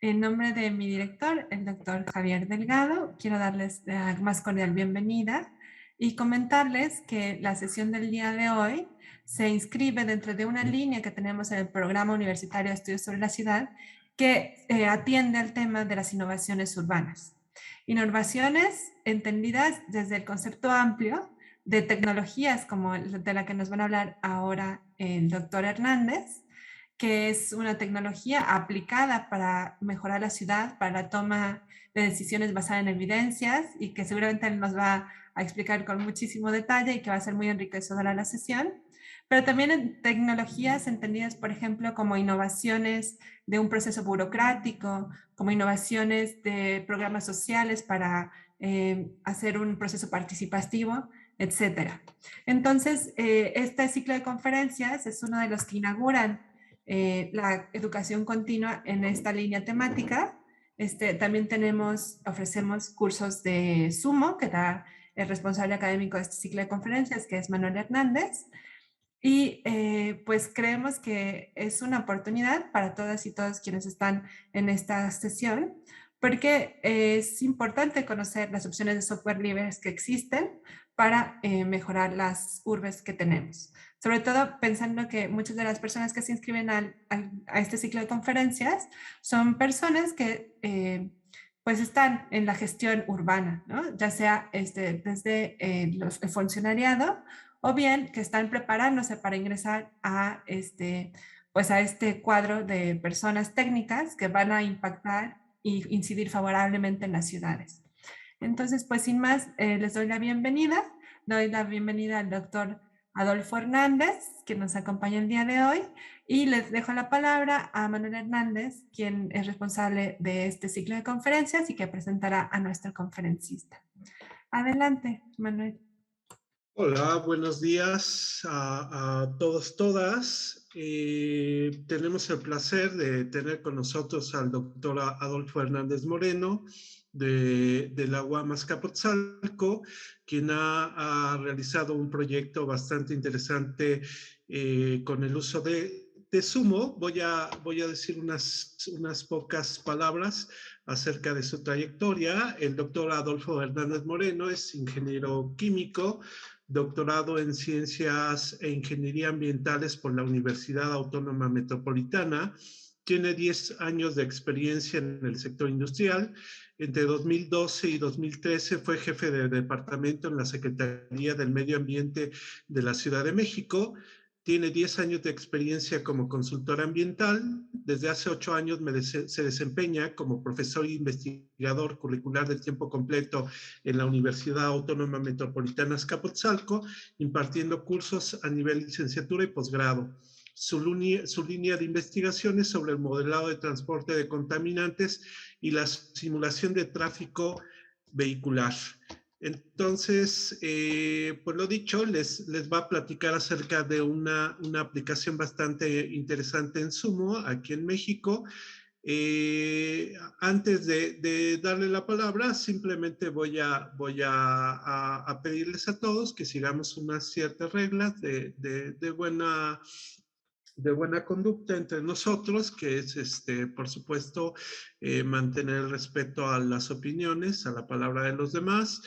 En nombre de mi director, el doctor Javier Delgado, quiero darles la más cordial bienvenida y comentarles que la sesión del día de hoy se inscribe dentro de una línea que tenemos en el Programa Universitario de Estudios sobre la Ciudad que atiende al tema de las innovaciones urbanas. Innovaciones entendidas desde el concepto amplio de tecnologías como de la que nos van a hablar ahora el doctor Hernández, que es una tecnología aplicada para mejorar la ciudad, para la toma de decisiones basadas en evidencias y que seguramente él nos va a explicar con muchísimo detalle y que va a ser muy enriquecedora la sesión. Pero también en tecnologías entendidas, por ejemplo, como innovaciones de un proceso burocrático, como innovaciones de programas sociales para hacer un proceso participativo, etcétera. Entonces, este ciclo de conferencias es uno de los que inauguran la educación continua en esta línea temática. También ofrecemos cursos de Sumo, que da el responsable académico de este ciclo de conferencias, que es Manuel Hernández. Y pues creemos que es una oportunidad para todas y todos quienes están en esta sesión, porque es importante conocer las opciones de software libres que existen para mejorar las urbes que tenemos. Sobre todo pensando que muchas de las personas que se inscriben a este ciclo de conferencias son personas que pues están en la gestión urbana, ¿no? Ya sea desde el funcionariado o bien que están preparándose para ingresar pues a este cuadro de personas técnicas que van a impactar y incidir favorablemente en las ciudades. Entonces, pues sin más, les doy la bienvenida. Doy la bienvenida al doctor Adolfo Hernández, que nos acompaña el día de hoy, y les dejo la palabra a Manuel Hernández, quien es responsable de este ciclo de conferencias y que presentará a nuestro conferencista. Adelante, Manuel. Hola, buenos días a todos, todas. Tenemos el placer de tener con nosotros al doctor Adolfo Hernández Moreno de la UAM Azcapotzalco, quien ha realizado un proyecto bastante interesante con el uso de Sumo. Voy a decir unas pocas palabras acerca de su trayectoria. El doctor Adolfo Hernández Moreno es ingeniero químico, doctorado en Ciencias e Ingeniería Ambientales por la Universidad Autónoma Metropolitana. Tiene 10 años de experiencia en el sector industrial. Entre 2012 y 2013 fue jefe de departamento en la Secretaría del Medio Ambiente de la Ciudad de México. Tiene 10 años de experiencia como consultor ambiental. Desde hace 8 años se desempeña como profesor e investigador curricular de tiempo completo en la Universidad Autónoma Metropolitana Azcapotzalco, impartiendo cursos a nivel licenciatura y posgrado. Su línea de investigación es sobre el modelado de transporte de contaminantes y la simulación de tráfico vehicular. Entonces, pues lo dicho, les va a platicar acerca de una aplicación bastante interesante en Sumo, aquí en México. Antes de darle la palabra, simplemente voy a pedirles a todos que sigamos unas ciertas reglas de buena conducta entre nosotros, que es, por supuesto, mantener el respeto a las opiniones, a la palabra de los demás,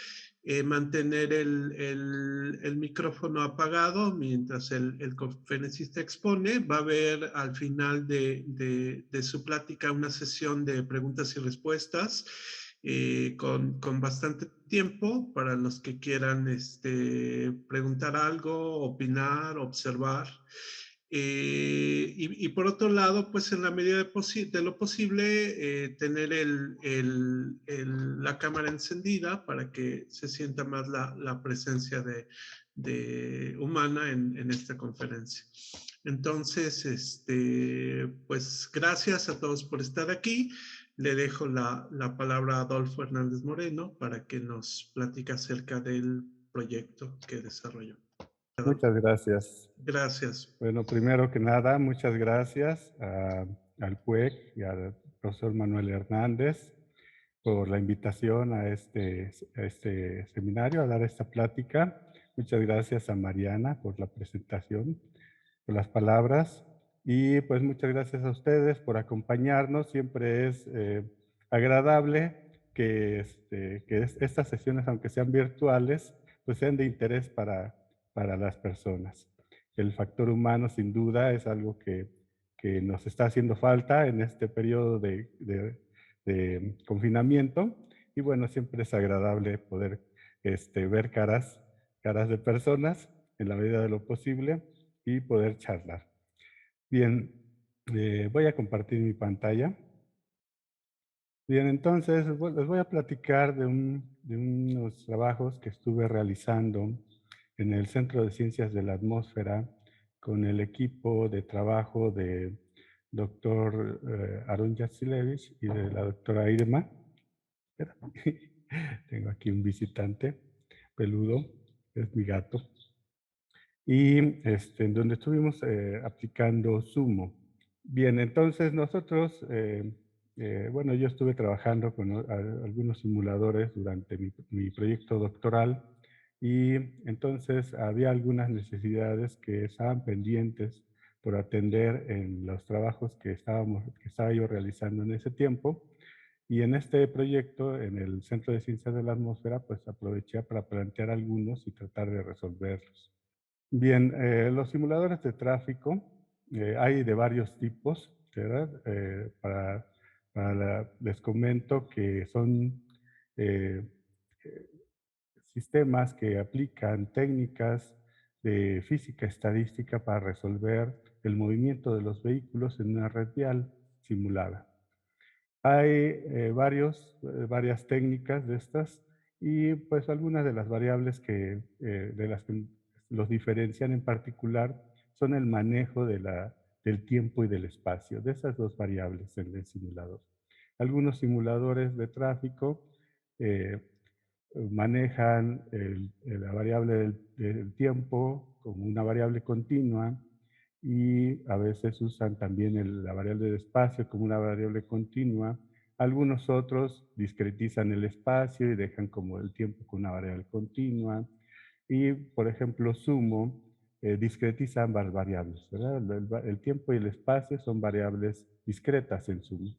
mantener el micrófono apagado mientras el conferencista expone. Va a haber al final de su plática una sesión de preguntas y respuestas con bastante tiempo para los que quieran preguntar algo, opinar, observar. Y por otro lado, pues en la medida de lo posible, tener la cámara encendida para que se sienta más la presencia humana en esta conferencia. Entonces, pues gracias a todos por estar aquí. Le dejo la palabra a Adolfo Hernández Moreno para que nos platique acerca del proyecto que desarrolló. Muchas gracias. Gracias. Bueno, primero que nada, muchas gracias al PUEC y al profesor Manuel Hernández por la invitación a este seminario, a dar esta plática. Muchas gracias a Mariana por la presentación, por las palabras. Y pues muchas gracias a ustedes por acompañarnos. Siempre es agradable que estas sesiones, aunque sean virtuales, pues sean de interés para las personas. El factor humano, sin duda, es algo que nos está haciendo falta en este periodo de confinamiento. Y bueno, siempre es agradable poder ver caras de personas en la medida de lo posible y poder charlar. Bien, voy a compartir mi pantalla. Bien, entonces les voy a platicar de unos trabajos que estuve realizando en el Centro de Ciencias de la Atmósfera con el equipo de trabajo de doctor Aaron Yatsilevich y de la doctora Irma. Espera, tengo aquí un visitante peludo, es mi gato. Y en donde estuvimos aplicando Sumo. Bien, entonces nosotros, bueno, yo estuve trabajando con algunos simuladores durante mi proyecto doctoral y entonces había algunas necesidades que estaban pendientes por atender en los trabajos que estaba yo realizando en ese tiempo. Y en este proyecto, en el Centro de Ciencias de la Atmósfera, pues aproveché para plantear algunos y tratar de resolverlos. Bien, los simuladores de tráfico hay de varios tipos, ¿verdad? Les comento que son eh, eh, sistemas que aplican técnicas de física estadística para resolver el movimiento de los vehículos en una red vial simulada. Hay varias técnicas de estas y pues algunas de las variables de las que los diferencian en particular son el manejo del tiempo y del espacio, de esas dos variables en el simulador. Algunos simuladores de tráfico eh, manejan la variable del tiempo como una variable continua y a veces usan también la variable de espacio como una variable continua. Algunos otros discretizan el espacio y dejan como el tiempo con una variable continua. Y, por ejemplo, Sumo discretiza ambas variables, ¿verdad? El tiempo y el espacio son variables discretas en Sumo.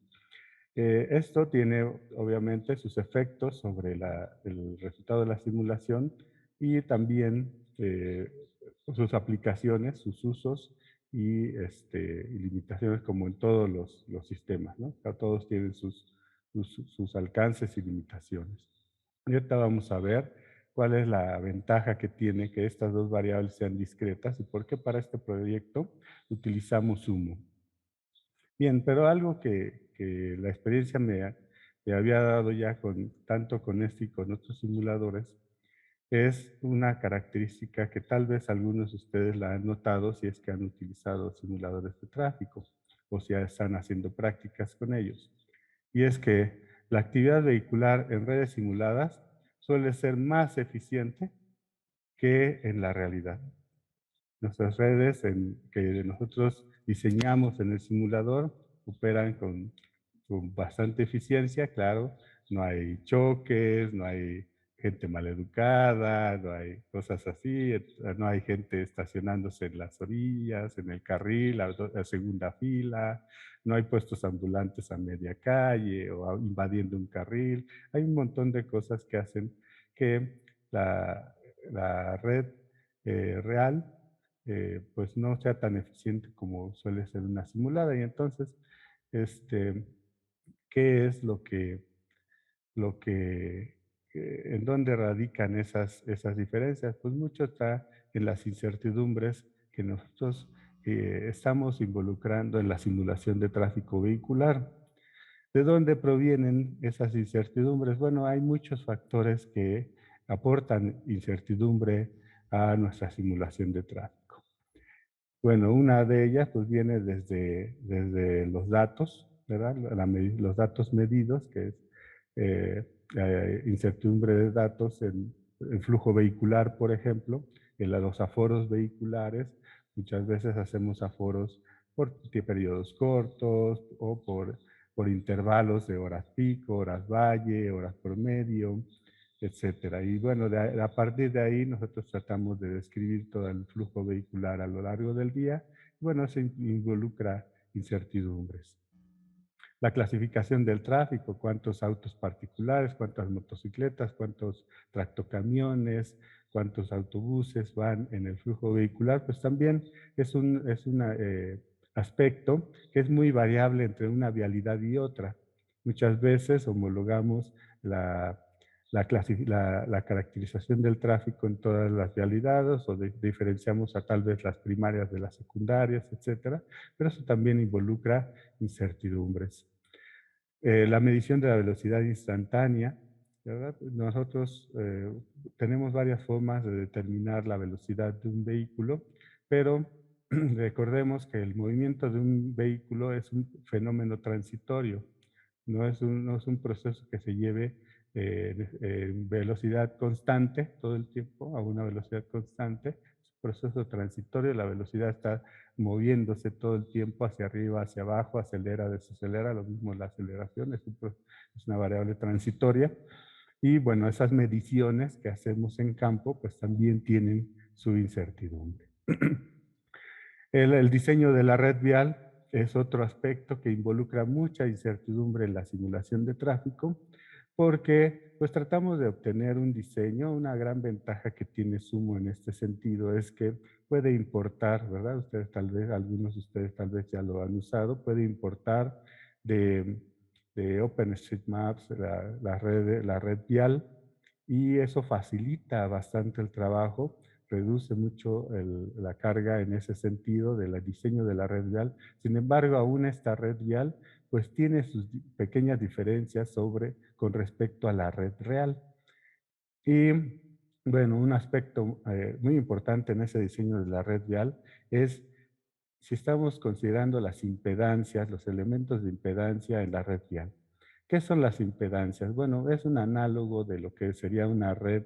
Esto tiene obviamente sus efectos sobre el resultado de la simulación y también sus aplicaciones, sus usos y limitaciones como en todos los sistemas, ¿no? O sea, todos tienen sus alcances y limitaciones. Y ahorita vamos a ver cuál es la ventaja que tiene que estas dos variables sean discretas y por qué para este proyecto utilizamos Sumo. Bien, pero algo que la experiencia me había dado ya tanto con este y con otros simuladores es una característica que tal vez algunos de ustedes la han notado si es que han utilizado simuladores de tráfico o si ya están haciendo prácticas con ellos. Y es que la actividad vehicular en redes simuladas suele ser más eficiente que en la realidad. Nuestras redes que nosotros diseñamos en el simulador operan con bastante eficiencia, claro. No hay choques, no hay gente maleducada, no hay cosas así, no hay gente estacionándose en las orillas, en el carril, la segunda fila, no hay puestos ambulantes a media calle o invadiendo un carril. Hay un montón de cosas que hacen que la red real pues no sea tan eficiente como suele ser una simulada. Y entonces, ¿qué es en dónde radican esas diferencias? Pues mucho está en las incertidumbres que nosotros estamos involucrando en la simulación de tráfico vehicular. ¿De dónde provienen esas incertidumbres? Bueno, hay muchos factores que aportan incertidumbre a nuestra simulación de tráfico. Bueno, una de ellas pues viene desde los datos, ¿verdad? Los datos medidos, que es incertidumbre de datos en flujo vehicular, por ejemplo, en los aforos vehiculares. Muchas veces hacemos aforos por periodos cortos o por intervalos de horas pico, horas valle, horas promedio, etcétera. Y bueno, a partir de ahí nosotros tratamos de describir todo el flujo vehicular a lo largo del día Bueno, eso involucra incertidumbres. La clasificación del tráfico, cuántos autos particulares, cuántas motocicletas, cuántos tractocamiones, cuántos autobuses van en el flujo vehicular, pues también es un aspecto que es muy variable entre una vialidad y otra. Muchas veces homologamos la caracterización del tráfico en todas las vialidades o diferenciamos a tal vez las primarias de las secundarias, etcétera, pero eso también involucra incertidumbres. La medición de la velocidad instantánea, ¿verdad? Nosotros tenemos varias formas de determinar la velocidad de un vehículo, pero recordemos que el movimiento de un vehículo es un fenómeno transitorio, no es un proceso que se lleve en velocidad constante todo el tiempo, a una velocidad constante, es un proceso transitorio, la velocidad está moviéndose todo el tiempo hacia arriba, hacia abajo, acelera, desacelera, lo mismo la aceleración, es una variable transitoria. Y bueno, esas mediciones que hacemos en campo, pues también tienen su incertidumbre. El diseño de la red vial es otro aspecto que involucra mucha incertidumbre en la simulación de tráfico, porque pues tratamos de obtener un diseño. Una gran ventaja que tiene Sumo en este sentido es que puede importar, ¿verdad? Ustedes tal vez, algunos de ustedes tal vez ya lo han usado, puede importar de, de OpenStreetMaps la red vial, y eso facilita bastante el trabajo, reduce mucho la carga en ese sentido del diseño de la red vial. Sin embargo, aún esta red vial pues tiene sus pequeñas diferencias con respecto a la red real. Y bueno, un aspecto muy importante en ese diseño de la red vial es si estamos considerando las impedancias, los elementos de impedancia en la red vial. ¿Qué son las impedancias? Bueno, es un análogo de lo que sería una red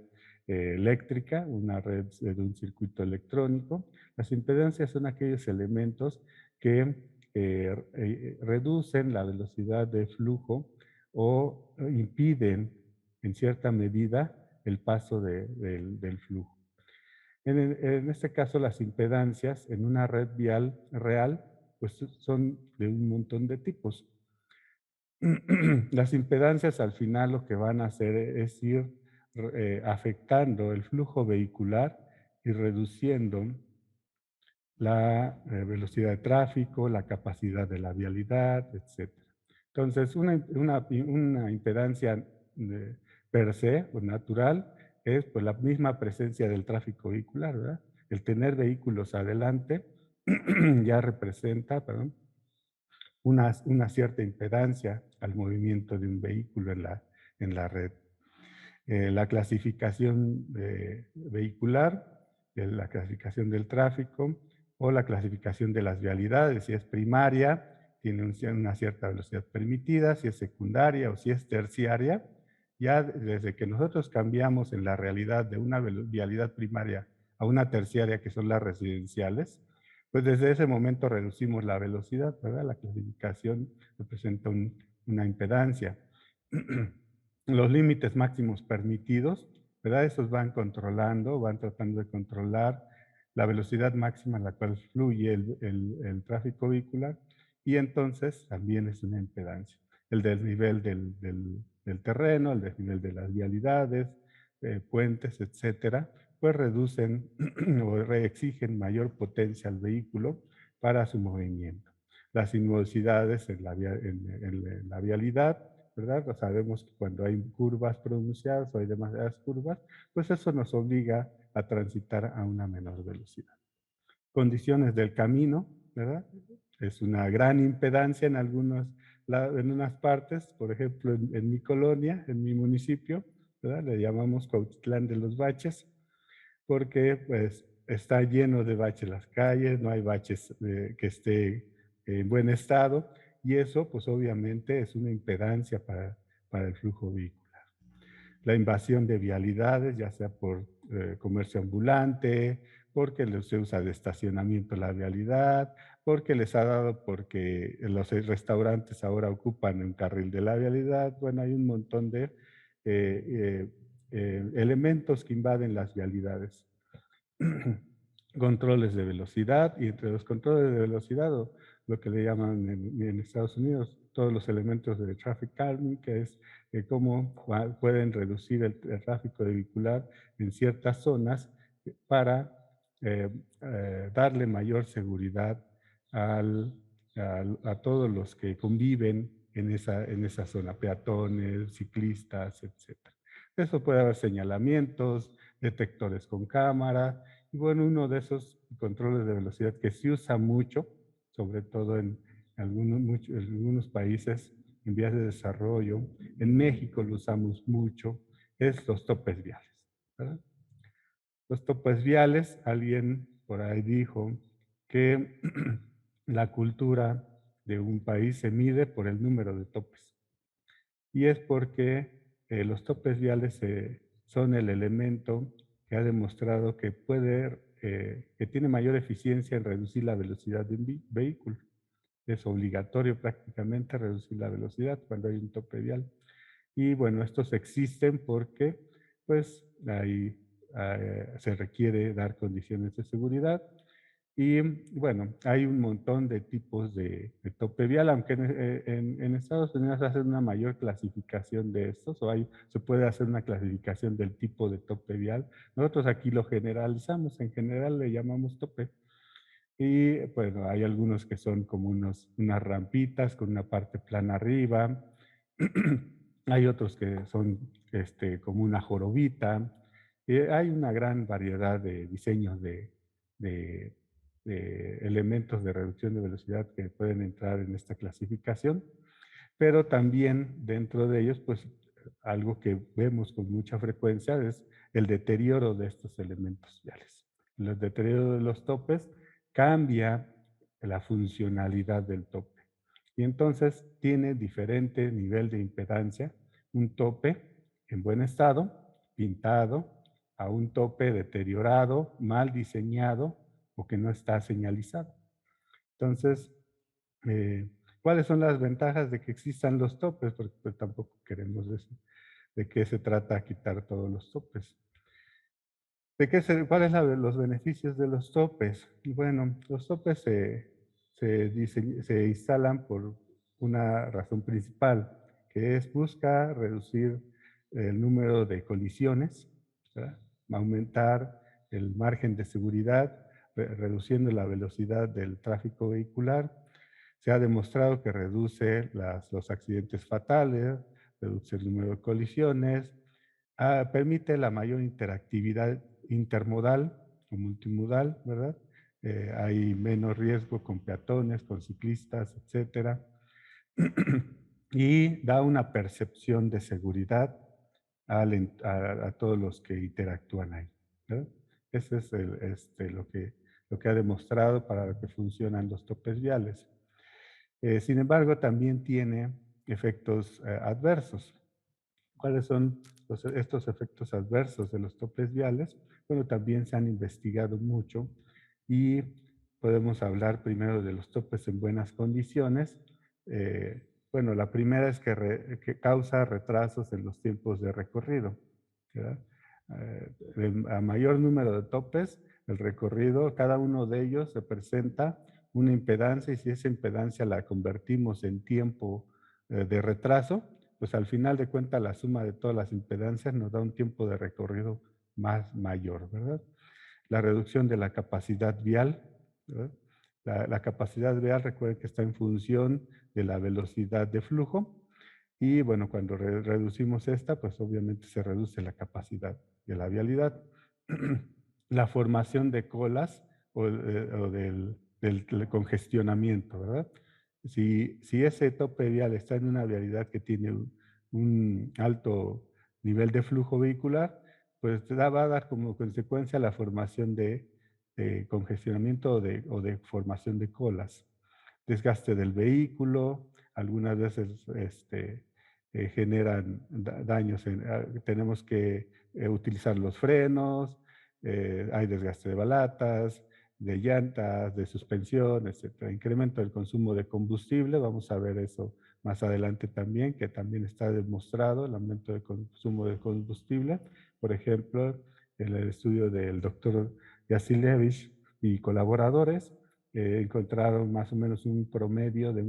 eléctrica, una red de un circuito electrónico. Las impedancias son aquellos elementos que reducen la velocidad de flujo o impiden en cierta medida el paso del flujo. En este caso, las impedancias en una red vial real pues son de un montón de tipos. Las impedancias al final lo que van a hacer es ir afectando el flujo vehicular y reduciendo la velocidad de tráfico, la capacidad de la vialidad, etc. Entonces, una impedancia per se o natural es pues, la misma presencia del tráfico vehicular, ¿verdad? El tener vehículos adelante ya representa, perdón, una cierta impedancia al movimiento de un vehículo en la red. La clasificación vehicular, la clasificación del tráfico o la clasificación de las vialidades. Si es primaria, tiene una cierta velocidad permitida; si es secundaria o si es terciaria. Ya desde que nosotros cambiamos en la realidad de una vialidad primaria a una terciaria, que son las residenciales, pues desde ese momento reducimos la velocidad, ¿verdad? La clasificación representa una impedancia. Los límites máximos permitidos, ¿verdad? Esos van controlando, van tratando de controlar la velocidad máxima a la cual fluye el tráfico vehicular, y entonces también es una impedancia. El desnivel del terreno, el desnivel de las vialidades, puentes, etcétera, pues reducen o exigen mayor potencia al vehículo para su movimiento. Las sinuosidades en la vialidad, ¿verdad? Sabemos que cuando hay curvas pronunciadas o hay demasiadas curvas, pues eso nos obliga a transitar a una menor velocidad. Condiciones del camino, ¿verdad? Es una gran impedancia en unas partes. Por ejemplo, en mi colonia, en mi municipio, ¿verdad? Le llamamos Cuautitlán de los Baches, porque pues está lleno de baches las calles, no hay baches que esté en buen estado, y eso pues obviamente es una impedancia para el flujo vehicular. La invasión de vialidades, ya sea por comercio ambulante, porque se usa de estacionamiento la vialidad, porque les ha dado porque los restaurantes ahora ocupan un carril de la vialidad. Bueno, hay un montón de elementos que invaden las vialidades. controles de velocidad, y entre los controles de velocidad, o lo que le llaman en Estados Unidos, todos los elementos de traffic calming, que es cómo pueden reducir el tráfico vehicular en ciertas zonas para darle mayor seguridad a todos los que conviven en esa zona, peatones, ciclistas, etc. Eso puede haber señalamientos, detectores con cámara, y bueno, uno de esos controles de velocidad que se usa mucho, sobre todo en algunos países en vías de desarrollo, en México lo usamos mucho, es los topes viales, ¿verdad? Los topes viales, alguien por ahí dijo que la cultura de un país se mide por el número de topes. Y es porque los topes viales son el elemento que ha demostrado que tiene mayor eficiencia en reducir la velocidad de un vehículo. Es obligatorio prácticamente reducir la velocidad cuando hay un tope vial. Y bueno, estos existen porque pues ahí se requiere dar condiciones de seguridad. Y bueno, hay un montón de tipos de tope vial, aunque en Estados Unidos hacen una mayor clasificación de estos, se puede hacer una clasificación del tipo de tope vial. Nosotros aquí lo generalizamos, en general le llamamos tope. Y bueno, hay algunos que son como unas rampitas con una parte plana arriba. Hay otros que son como una jorobita. Hay una gran variedad de diseños de elementos de reducción de velocidad que pueden entrar en esta clasificación, pero también dentro de ellos, pues algo que vemos con mucha frecuencia es el deterioro de estos elementos viales. El deterioro de los topes cambia la funcionalidad del tope. Y entonces tiene diferente nivel de impedancia, un tope en buen estado, pintado, a un tope deteriorado, mal diseñado o que no está señalizado. Entonces, ¿cuáles son las ventajas de que existan los topes? Porque pues, tampoco queremos decir de qué se trata quitar todos los topes. ¿Cuáles son los beneficios de los topes? Bueno, los topes se instalan por una razón principal, que es buscar reducir el número de colisiones, ¿verdad? Aumentar el margen de seguridad, reduciendo la velocidad del tráfico vehicular. Se ha demostrado que reduce los accidentes fatales, reduce el número de colisiones, permite la mayor interactividad intermodal o multimodal, ¿verdad? Hay menos riesgo con peatones, con ciclistas, etcétera. Y da una percepción de seguridad a todos los que interactúan ahí, ¿verdad? Eso es lo que ha demostrado para que funcionan los topes viales. Sin embargo, también tiene efectos adversos. ¿Cuáles son estos efectos adversos de los topes viales? Bueno, también se han investigado mucho y podemos hablar primero de los topes en buenas condiciones. Bueno, la primera es que causa retrasos en los tiempos de recorrido, ¿verdad? A mayor número de topes, el recorrido, cada uno de ellos representa una impedancia, y si esa impedancia la convertimos en tiempo de retraso, pues al final de cuentas la suma de todas las impedancias nos da un tiempo de recorrido mayor, ¿verdad? La reducción de la capacidad vial, ¿verdad? La capacidad vial, recuerden que está en función de la velocidad de flujo, y bueno, cuando reducimos esta, pues obviamente se reduce la capacidad de la vialidad. La formación de colas o del congestionamiento, ¿verdad? Si ese tope vial está en una vialidad que tiene un alto nivel de flujo vehicular, pues va a dar como consecuencia la formación de congestionamiento o de formación de colas. Desgaste del vehículo, algunas veces generan daños, tenemos que utilizar los frenos, hay desgaste de balatas, de llantas, de suspensión, etc. Incremento del consumo de combustible, vamos a ver eso más adelante también, que también está demostrado el aumento del consumo de combustible. Por ejemplo, en el estudio del doctor Yasilevich y colaboradores encontraron más o menos un promedio de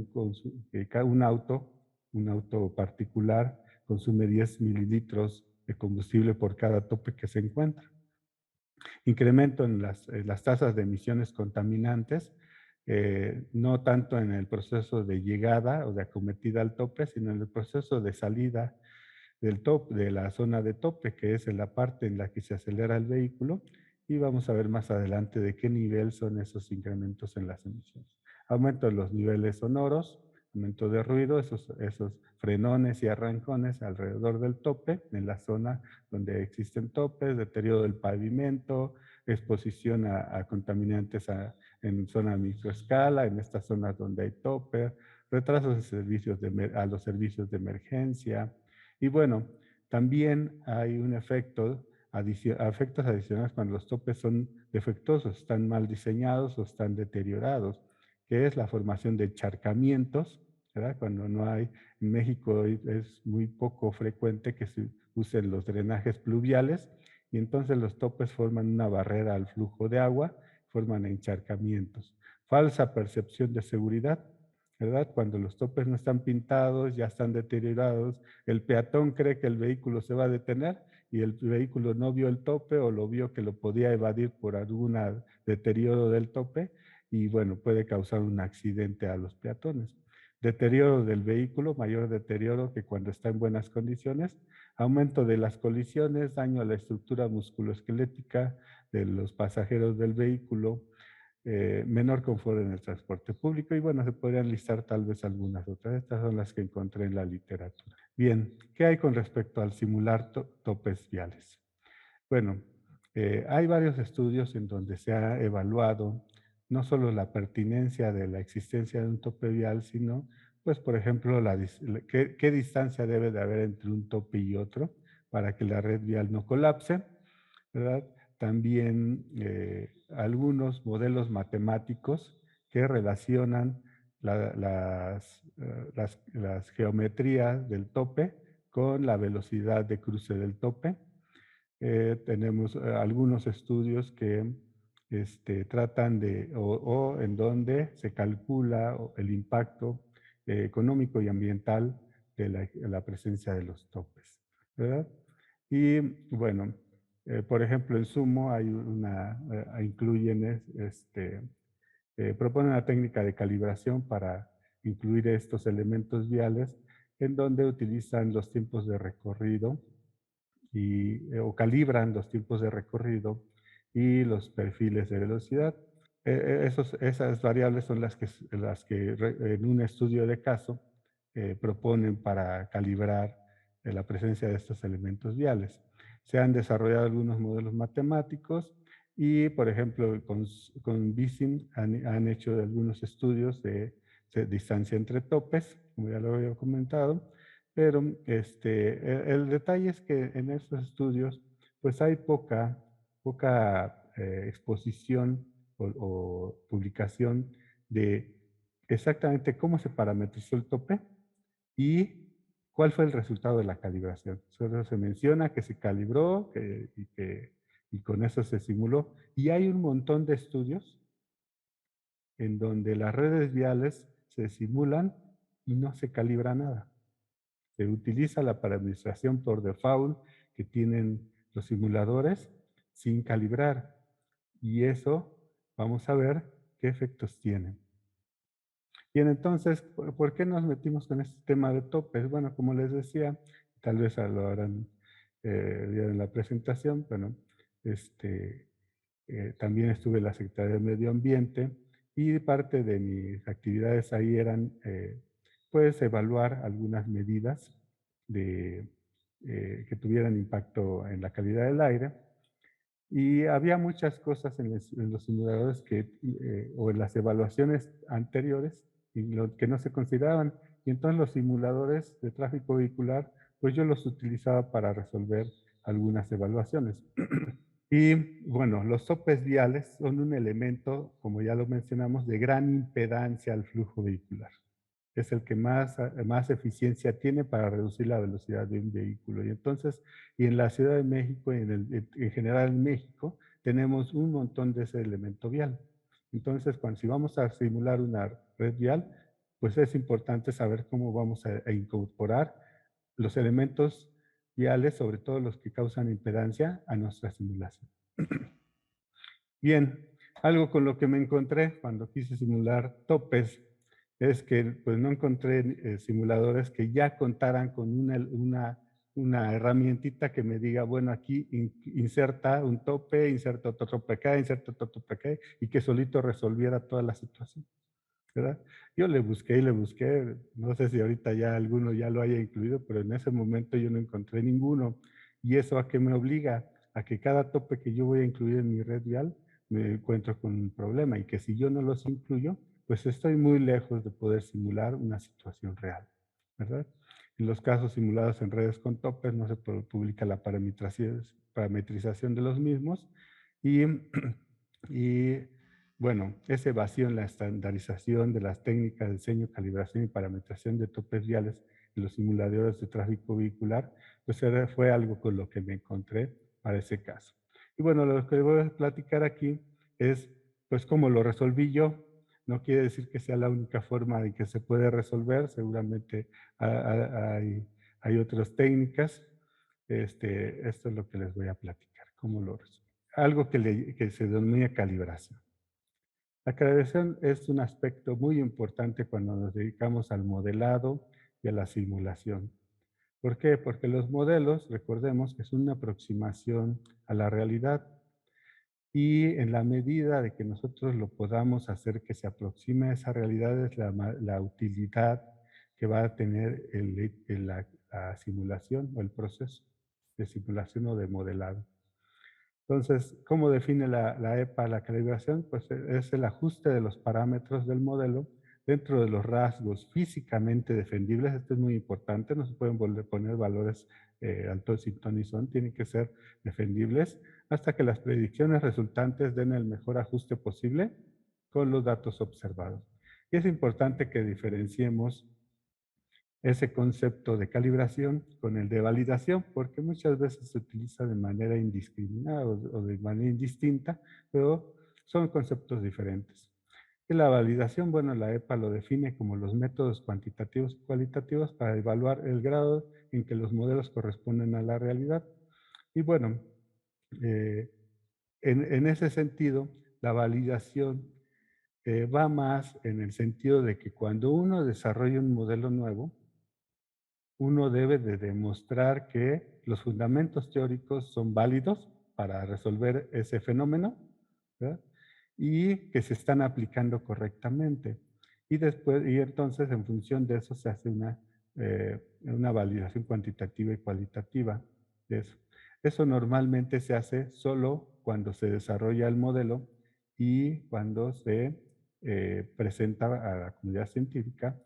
un auto particular consume 10 mililitros de combustible por cada tope que se encuentra. Incremento en las tasas de emisiones contaminantes, no tanto en el proceso de llegada o de acometida al tope, sino en el proceso de salida de la zona de tope, que es en la parte en la que se acelera el vehículo, y vamos a ver más adelante de qué nivel son esos incrementos en las emisiones. Aumento en los niveles sonoros, aumento de ruido, esos frenones y arrancones alrededor del tope, en la zona donde existen topes, deterioro del pavimento, exposición a contaminantes en zona microescala, en estas zonas donde hay tope, retrasos a los servicios de emergencia. Y bueno, también hay un efectos adicionales cuando los topes son defectuosos, están mal diseñados o están deteriorados, que es la formación de encharcamientos, ¿verdad? Cuando no hay, en México es muy poco frecuente que se usen los drenajes pluviales y entonces los topes forman una barrera al flujo de agua, forman encharcamientos. Falsa percepción de seguridad, ¿verdad? Cuando los topes no están pintados, ya están deteriorados, el peatón cree que el vehículo se va a detener y el vehículo no vio el tope o lo vio que lo podía evadir por algún deterioro del tope y bueno, puede causar un accidente a los peatones. Deterioro del vehículo, mayor deterioro que cuando está en buenas condiciones, aumento de las colisiones, daño a la estructura musculoesquelética de los pasajeros del vehículo, menor confort en el transporte público y bueno, se podrían listar tal vez algunas otras. Estas son las que encontré en la literatura. Bien, ¿qué hay con respecto al simular topes viales? Bueno, hay varios estudios en donde se ha evaluado no solo la pertinencia de la existencia de un tope vial, sino, pues, por ejemplo, qué distancia debe de haber entre un tope y otro para que la red vial no colapse, ¿verdad? También algunos modelos matemáticos que relacionan las geometrías del tope con la velocidad de cruce del tope. Tenemos algunos estudios que tratan o en donde se calcula el impacto económico y ambiental de la presencia de los topes, ¿verdad? Y bueno, por ejemplo, en Sumo hay incluyen, proponen una técnica de calibración para incluir estos elementos viales en donde utilizan los tiempos de recorrido o calibran los tiempos de recorrido y los perfiles de velocidad. Esas variables son las que en un estudio de caso proponen para calibrar la presencia de estos elementos viales. Se han desarrollado algunos modelos matemáticos y, por ejemplo, con BISIM han hecho algunos estudios de distancia entre topes, como ya lo había comentado, pero el detalle es que en estos estudios pues hay poca exposición o publicación de exactamente cómo se parametrizó el tope y cuál fue el resultado de la calibración. Solo se menciona que se calibró y con eso se simuló. Y hay un montón de estudios en donde las redes viales se simulan y no se calibra nada. Se utiliza la parametrización por default que tienen los simuladores sin calibrar. Y eso vamos a ver qué efectos tiene. Bien, entonces, ¿por qué nos metimos con este tema de topes? Bueno, como les decía, tal vez lo harán en la presentación, bueno, también estuve en la Secretaría de Medio Ambiente y parte de mis actividades ahí eran, pues, evaluar algunas medidas que tuvieran impacto en la calidad del aire. Y había muchas cosas en los simuladores o en las evaluaciones anteriores que no se consideraban. Y entonces los simuladores de tráfico vehicular, pues yo los utilizaba para resolver algunas evaluaciones. Y bueno, los topes viales son un elemento, como ya lo mencionamos, de gran impedancia al flujo vehicular. Es el que más eficiencia tiene para reducir la velocidad de un vehículo. Y entonces, y en la Ciudad de México y en general en México, tenemos un montón de ese elemento vial. Entonces, si vamos a simular una red vial, pues es importante saber cómo vamos a incorporar los elementos viales, sobre todo los que causan impedancia, a nuestra simulación. Bien, algo con lo que me encontré cuando quise simular topes es que pues, no encontré simuladores que ya contaran con una herramientita que me diga, bueno, aquí inserta un tope, inserta otro tope acá, inserta otro tope acá, y que solito resolviera toda la situación, ¿verdad? Yo le busqué y le busqué, no sé si ahorita ya alguno ya lo haya incluido, pero en ese momento yo no encontré ninguno. ¿Y eso a qué me obliga? A que cada tope que yo voy a incluir en mi red vial me encuentro con un problema y que si yo no los incluyo, pues estoy muy lejos de poder simular una situación real, ¿verdad? En los casos simulados en redes con topes no se publica la parametrización de los mismos y, y bueno, ese vacío en la estandarización de las técnicas de diseño, calibración y parametración de topes viales en los simuladores de tráfico vehicular, pues fue algo con lo que me encontré para ese caso. Y bueno, lo que voy a platicar aquí es pues cómo lo resolví yo. No quiere decir que sea la única forma en que se puede resolver, seguramente hay otras técnicas. Esto es lo que les voy a platicar, cómo lo resolví. Algo que se denomina calibración. La calibración es un aspecto muy importante cuando nos dedicamos al modelado y a la simulación. ¿Por qué? Porque los modelos, recordemos que es una aproximación a la realidad y en la medida de que nosotros lo podamos hacer que se aproxime a esa realidad es la utilidad que va a tener la simulación o el proceso de simulación o de modelado. Entonces, ¿cómo define la EPA la calibración? Pues es el ajuste de los parámetros del modelo dentro de los rasgos físicamente defendibles. Esto es muy importante, no se pueden poner valores alto sin ton ni son, tienen que ser defendibles hasta que las predicciones resultantes den el mejor ajuste posible con los datos observados. Y es importante que diferenciemos ese concepto de calibración con el de validación, porque muchas veces se utiliza de manera indiscriminada o de manera indistinta, pero son conceptos diferentes. Y la validación, bueno, la EPA lo define como los métodos cuantitativos y cualitativos para evaluar el grado en que los modelos corresponden a la realidad. Y bueno, eh, en ese sentido, la validación va más en el sentido de que cuando uno desarrolla un modelo nuevo, uno debe de demostrar que los fundamentos teóricos son válidos para resolver ese fenómeno, ¿verdad? Y que se están aplicando correctamente. Y entonces en función de eso se hace una validación cuantitativa y cualitativa de eso. Eso normalmente se hace solo cuando se desarrolla el modelo y cuando se presenta a la comunidad científica,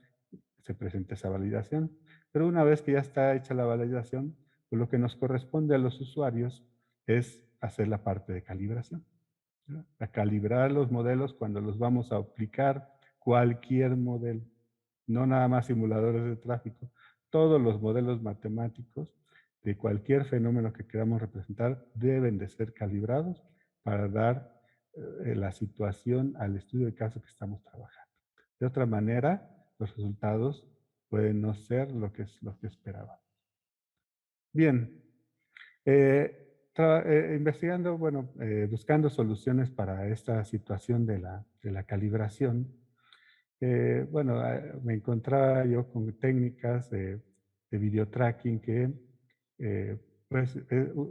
se presenta esa validación. Pero una vez que ya está hecha la validación, pues lo que nos corresponde a los usuarios es hacer la parte de calibración, ¿no? A calibrar los modelos cuando los vamos a aplicar cualquier modelo, no nada más simuladores de tráfico, todos los modelos matemáticos de cualquier fenómeno que queramos representar deben de ser calibrados para dar la situación al estudio de caso que estamos trabajando. De otra manera, los resultados pueden no ser lo que esperaba. Bien, investigando, bueno, buscando soluciones para esta situación de la calibración, bueno, me encontraba yo con técnicas de video tracking que, pues,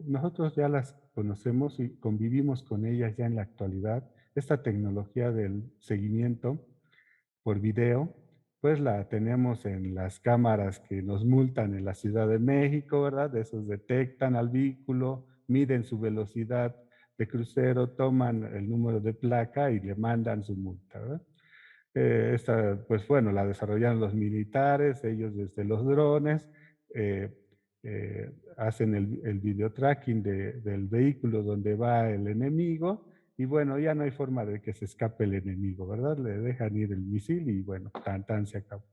nosotros ya las conocemos y convivimos con ellas ya en la actualidad. Esta tecnología del seguimiento por video, pues la tenemos en las cámaras que nos multan en la Ciudad de México, ¿verdad? Esos detectan al vehículo, miden su velocidad de crucero, toman el número de placa y le mandan su multa, ¿verdad? Esta, pues bueno, la desarrollaron los militares, ellos desde los drones, eh, hacen el video tracking del vehículo donde va el enemigo y bueno, ya no hay forma de que se escape el enemigo, ¿verdad? Le dejan ir el misil y bueno, tan se acabó.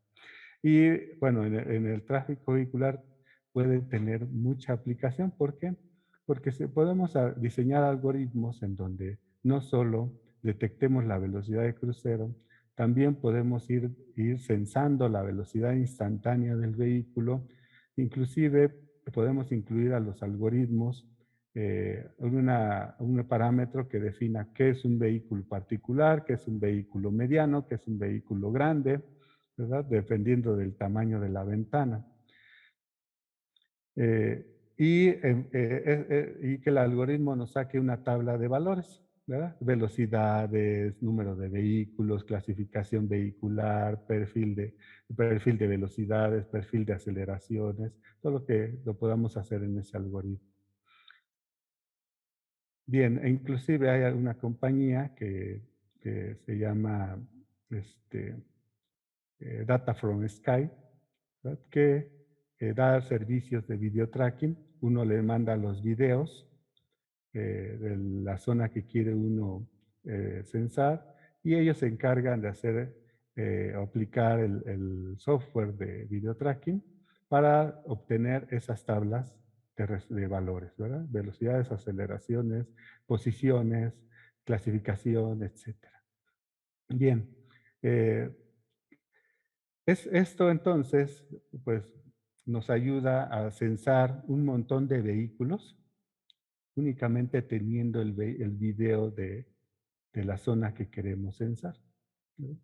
Y bueno, en el tráfico vehicular puede tener mucha aplicación. ¿Por qué? porque podemos diseñar algoritmos en donde no solo detectemos la velocidad de crucero, también podemos ir censando la velocidad instantánea del vehículo. Inclusive podemos incluir a los algoritmos un parámetro que defina qué es un vehículo particular, qué es un vehículo mediano, qué es un vehículo grande, ¿verdad? Dependiendo del tamaño de la ventana. Y que el algoritmo nos saque una tabla de valores, ¿verdad? Velocidades, número de vehículos, clasificación vehicular, perfil de velocidades, perfil de aceleraciones, todo lo que lo podamos hacer en ese algoritmo. Bien, e inclusive hay una compañía que se llama Data from Sky, ¿verdad? Que da servicios de video tracking. Uno le manda los videos de la zona que quiere uno censar y ellos se encargan de aplicar el software de video tracking para obtener esas tablas de valores, ¿verdad? Velocidades, aceleraciones, posiciones, clasificación, etc. Bien. Esto entonces, pues, nos ayuda a censar un montón de vehículos únicamente teniendo el video de la zona que queremos censar, ¿no?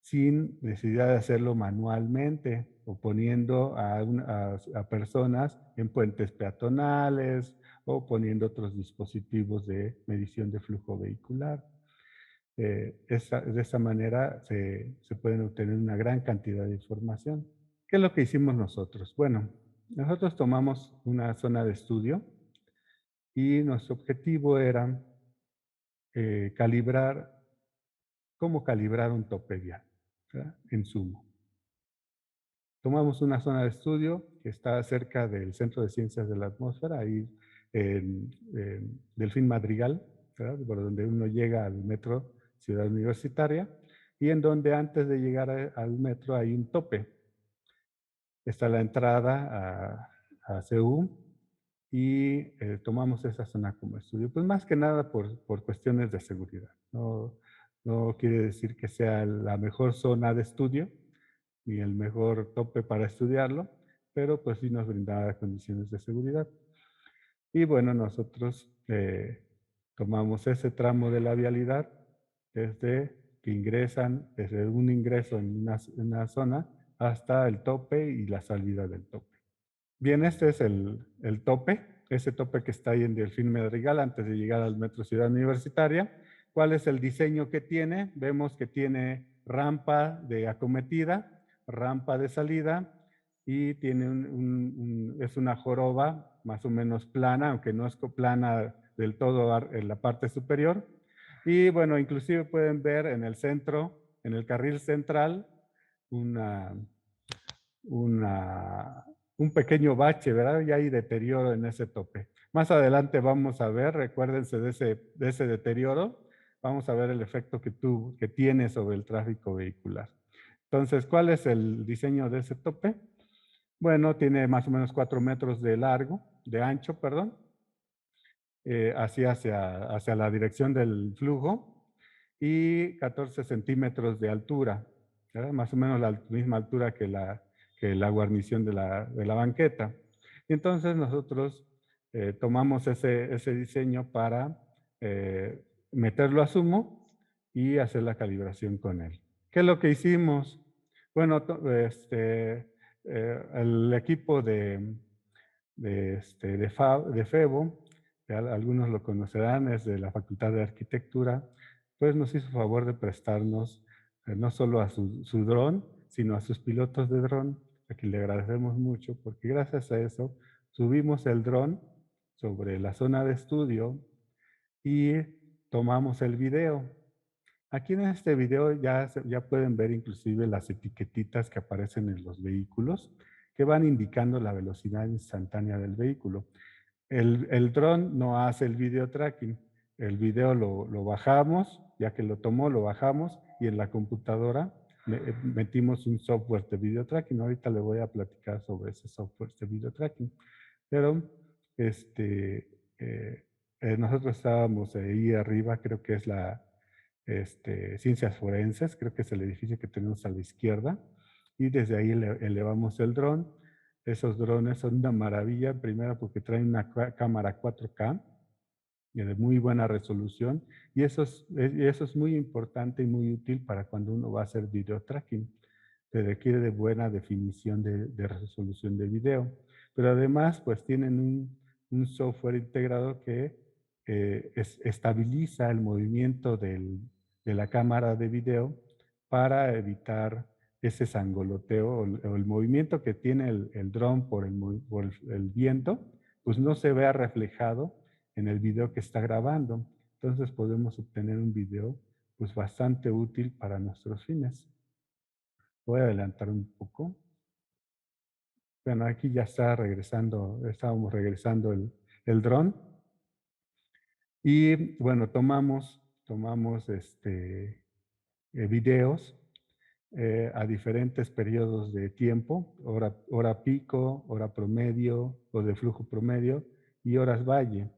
Sin necesidad de hacerlo manualmente o poniendo a personas en puentes peatonales o poniendo otros dispositivos de medición de flujo vehicular. De esa manera se pueden obtener una gran cantidad de información. ¿Qué es lo que hicimos nosotros? Bueno, nosotros tomamos una zona de estudio y nuestro objetivo era cómo calibrar un tope vial, ¿verdad? En sumo. Tomamos una zona de estudio que está cerca del Centro de Ciencias de la Atmósfera, ahí en Delfín Madrigal, ¿verdad? Por donde uno llega al metro Ciudad Universitaria, y en donde antes de llegar al metro hay un tope. Está la entrada a CU y tomamos esa zona como estudio. Pues más que nada por cuestiones de seguridad. No quiere decir que sea la mejor zona de estudio, ni el mejor tope para estudiarlo, pero pues sí nos brindaba condiciones de seguridad. Y bueno, nosotros tomamos ese tramo de la vialidad desde un ingreso en una zona hasta el tope y la salida del tope. Bien, este es el tope, ese tope que está ahí en Delfín Madrigal antes de llegar al Metro Ciudad Universitaria. ¿Cuál es el diseño que tiene? Vemos que tiene rampa de acometida, rampa de salida y tiene es una joroba más o menos plana, aunque no es plana del todo en la parte superior. Y bueno, inclusive pueden ver en el centro, en el carril central, un pequeño bache, ¿verdad? Ya hay deterioro en ese tope. Más adelante vamos a ver, recuérdense de ese deterioro, vamos a ver el efecto que tiene sobre el tráfico vehicular. Entonces, ¿cuál es el diseño de ese tope? Bueno, tiene más o menos 4 metros de ancho, perdón, hacia la dirección del flujo y 14 centímetros de altura, ¿verdad? Más o menos la misma altura que la guarnición de la banqueta. Y entonces nosotros tomamos ese diseño para meterlo a sumo y hacer la calibración con él. ¿Qué es lo que hicimos? Bueno, el equipo de FEBO, que algunos lo conocerán, es de la Facultad de Arquitectura, pues nos hizo favor de prestarnos no solo a su dron, sino a sus pilotos de dron, a quien le agradecemos mucho, porque gracias a eso subimos el dron sobre la zona de estudio y tomamos el video. Aquí en este video ya pueden ver inclusive las etiquetitas que aparecen en los vehículos que van indicando la velocidad instantánea del vehículo. El dron no hace el video tracking. El video lo bajamos, ya que lo tomó, lo bajamos y en la computadora metimos un software de video tracking. Ahorita le voy a platicar sobre ese software de video tracking. Pero nosotros estábamos ahí arriba, creo que es la Ciencias Forenses, creo que es el edificio que tenemos a la izquierda, y desde ahí elevamos el dron. Esos drones son una maravilla, primero porque traen una cámara 4K de muy buena resolución, y eso es muy importante y muy útil para cuando uno va a hacer video tracking. Se requiere de buena definición de resolución de video, pero además pues tienen un software integrado que estabiliza el movimiento de la cámara de video para evitar ese sangoloteo o el movimiento que tiene el dron por el viento, pues no se vea reflejado en el video que está grabando. Entonces podemos obtener un video pues bastante útil para nuestros fines. Voy a adelantar un poco. Bueno, aquí ya está regresando, estábamos regresando el dron. Y bueno, tomamos videos a diferentes periodos de tiempo, hora pico, hora promedio o de flujo promedio y horas valle.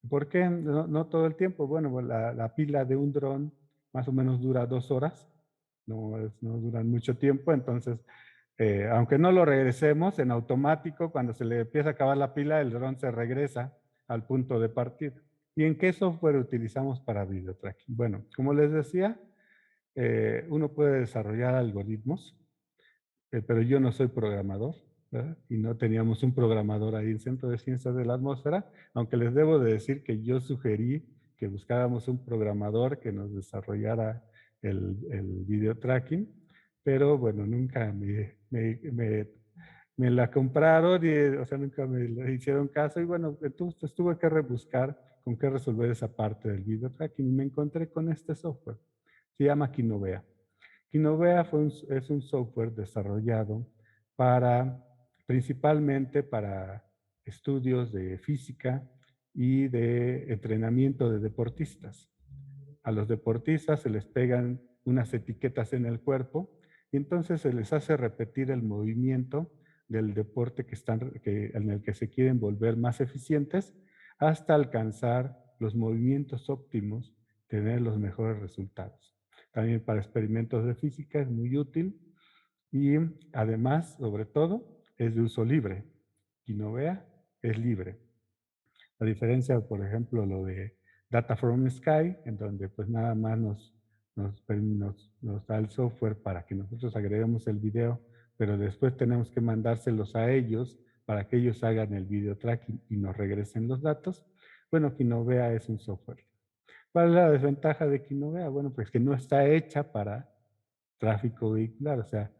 ¿Por qué no todo el tiempo? Bueno, pues la pila de un dron más o menos dura 2 horas, no duran mucho tiempo, entonces, aunque no lo regresemos, en automático, cuando se le empieza a acabar la pila, el dron se regresa al punto de partida. ¿Y en qué software utilizamos para video tracking? Bueno, como les decía, uno puede desarrollar algoritmos, pero yo no soy programador, ¿verdad? Y no teníamos un programador ahí en Centro de Ciencias de la Atmósfera, aunque les debo de decir que yo sugerí que buscáramos un programador que nos desarrollara el video tracking, pero bueno, nunca me la compraron, y, o sea, nunca me le hicieron caso, y bueno, entonces tuve que rebuscar con qué resolver esa parte del video tracking, y me encontré con este software, se llama Kinovea. Kinovea es un software desarrollado principalmente para estudios de física y de entrenamiento de deportistas. A los deportistas se les pegan unas etiquetas en el cuerpo y entonces se les hace repetir el movimiento del deporte en el que se quieren volver más eficientes hasta alcanzar los movimientos óptimos, tener los mejores resultados. También para experimentos de física es muy útil y además, sobre todo, es de uso libre. Kinovea es libre. A diferencia, por ejemplo, lo de Data from Sky, en donde pues nada más nos da el software para que nosotros agreguemos el video, pero después tenemos que mandárselos a ellos para que ellos hagan el video tracking y nos regresen los datos. Bueno, Kinovea es un software. ¿Cuál es la desventaja de Kinovea? Bueno, pues que no está hecha para tráfico vehicular, o sea,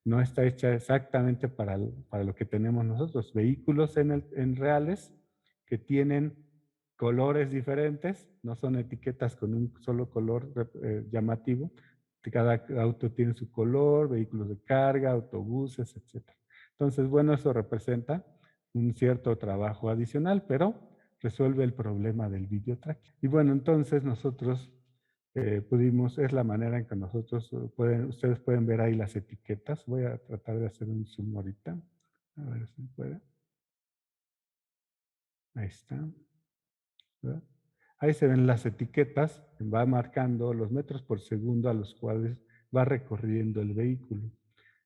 no está hecha exactamente para lo que tenemos nosotros. Vehículos en reales que tienen colores diferentes, no son etiquetas con un solo color llamativo. Cada auto tiene su color, vehículos de carga, autobuses, etc. Entonces, bueno, eso representa un cierto trabajo adicional, pero resuelve el problema del video tracking. Y bueno, entonces nosotros es la manera en que nosotros ustedes pueden ver ahí las etiquetas. Voy a tratar de hacer un zoom ahorita. A ver si puede. Ahí está. ¿Verdad? Ahí se ven las etiquetas, va marcando los metros por segundo a los cuales va recorriendo el vehículo.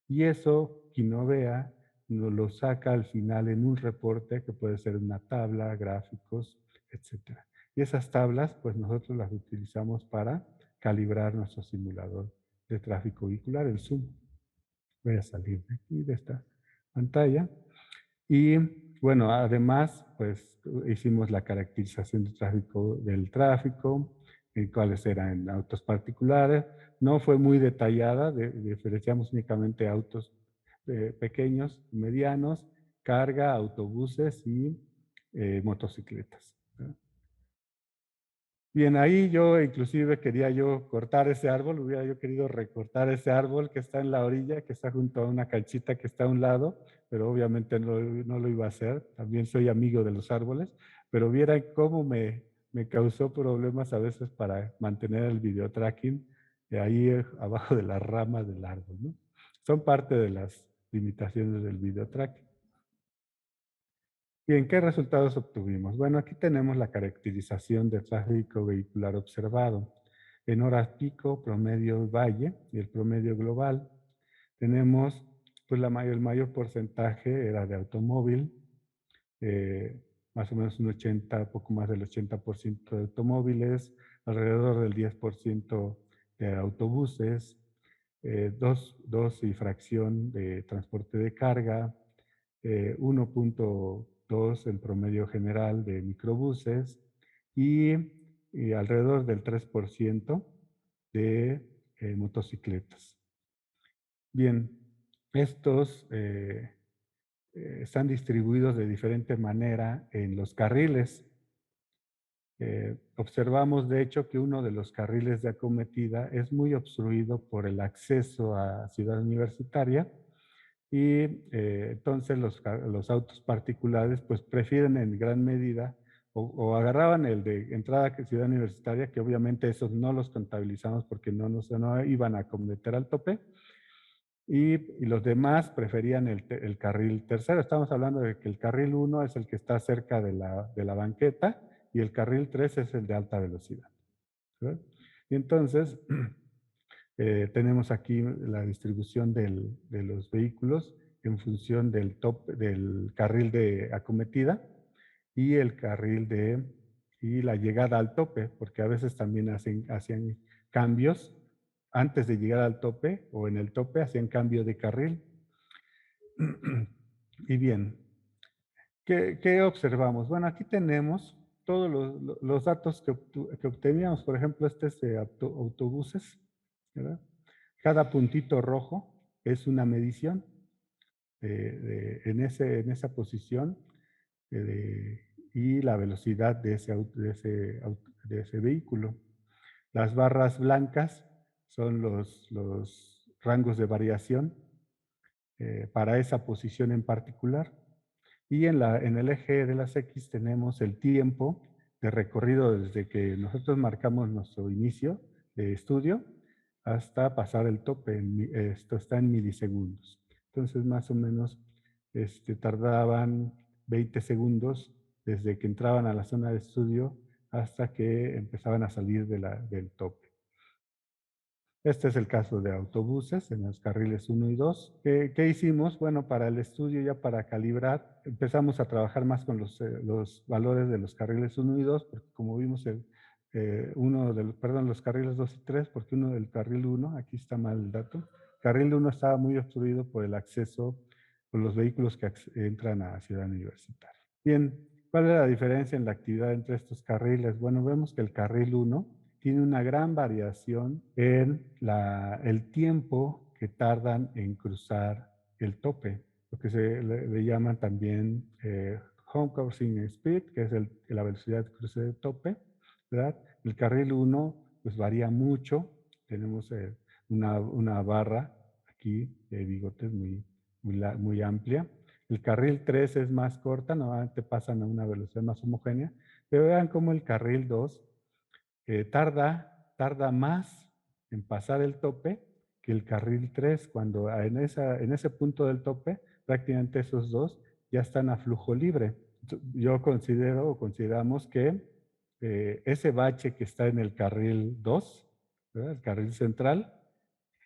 Y eso, Kinovea nos lo saca al final en un reporte que puede ser una tabla, gráficos, etc. Y esas tablas, pues nosotros las utilizamos para calibrar nuestro simulador de tráfico vehicular, el Zoom. Voy a salir de aquí, de esta pantalla. Y bueno, además, pues hicimos la caracterización del tráfico, cuáles eran autos particulares. No fue muy detallada, diferenciamos únicamente autos pequeños, medianos, carga, autobuses y motocicletas. Bien, ahí yo inclusive quería yo cortar ese árbol, hubiera yo querido recortar ese árbol que está en la orilla, que está junto a una canchita que está a un lado, pero obviamente no lo iba a hacer. También soy amigo de los árboles, pero vieran cómo me causó problemas a veces para mantener el video tracking ahí abajo de las ramas del árbol, ¿no? Son parte de las limitaciones del video tracking. Bien, ¿qué resultados obtuvimos? Bueno, aquí tenemos la caracterización del tráfico vehicular observado. En horas pico, promedio valle y el promedio global. Tenemos, pues el mayor porcentaje era de automóvil, eh, más o menos un 80, poco más del 80% de automóviles, alrededor del 10% de autobuses, 2 y fracción de transporte de carga, 1.2 en promedio general de microbuses y alrededor del 3% de motocicletas. Bien, estos están distribuidos de diferente manera en los carriles. Observamos, de hecho, que uno de los carriles de acometida es muy obstruido por el acceso a Ciudad Universitaria y entonces los autos particulares pues prefieren en gran medida o agarraban el de entrada a Ciudad Universitaria, que obviamente esos no los contabilizamos porque no iban a cometer al tope, y los demás preferían el carril tercero. Estamos hablando de que el carril 1 es el que está cerca de la banqueta y el carril 3 es el de alta velocidad. ¿Sí? Y entonces, tenemos aquí la distribución de los vehículos en función del carril de acometida y el carril y la llegada al tope, porque a veces también hacían cambios antes de llegar al tope o en el tope hacían cambio de carril. Y bien, ¿qué observamos? Bueno, aquí tenemos todos los datos que obteníamos. Por ejemplo, este es de autobuses, ¿verdad? Cada puntito rojo es una medición en esa posición y la velocidad de ese vehículo. Las barras blancas son los rangos de variación para esa posición en particular. Y en el eje de las X tenemos el tiempo de recorrido desde que nosotros marcamos nuestro inicio de estudio hasta pasar el tope. Esto está en milisegundos. Entonces, más o menos tardaban 20 segundos desde que entraban a la zona de estudio hasta que empezaban a salir del tope. Este es el caso de autobuses en los carriles 1 y 2. ¿Qué hicimos? Bueno, para el estudio, ya para calibrar, empezamos a trabajar más con los valores de los carriles 1 y 2, porque como vimos, los carriles 2 y 3, porque uno del carril 1, aquí está mal el dato, carril 1 estaba muy obstruido por el acceso por los vehículos que entran a Ciudad Universitaria. Bien, ¿cuál es la diferencia en la actividad entre estos carriles? Bueno, vemos que el carril 1 tiene una gran variación en el tiempo que tardan en cruzar el tope, lo que le llaman también home crossing speed, que es la velocidad de cruce de tope, ¿verdad? El carril 1 pues varía mucho, tenemos una barra aquí de bigotes muy amplia. El carril 3 es más corta, normalmente pasan a una velocidad más homogénea, pero vean cómo el carril 2 tarda más en pasar el tope que el carril 3, cuando en ese punto del tope, prácticamente esos dos ya están a flujo libre. Yo consideramos que ese bache que está en el carril 2, ¿verdad? El carril central,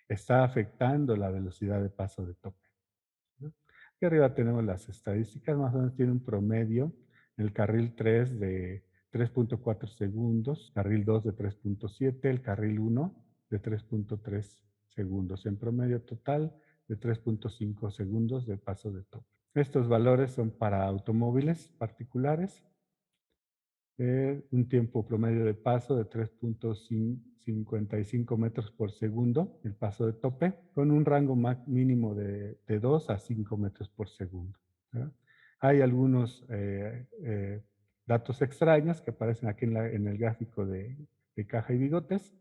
está afectando la velocidad de paso de tope. Aquí arriba tenemos las estadísticas, más o menos tiene un promedio en el carril 3 de 3.4 segundos, carril 2 de 3.7, el carril 1 de 3.3 segundos, en promedio total de 3.5 segundos de paso de tope. Estos valores son para automóviles particulares, un tiempo promedio de paso de 3.55 metros por segundo, el paso de tope, con un rango mínimo de 2 a 5 metros por segundo. ¿Verdad? Hay algunos datos extraños que aparecen aquí en el gráfico de caja y bigotes,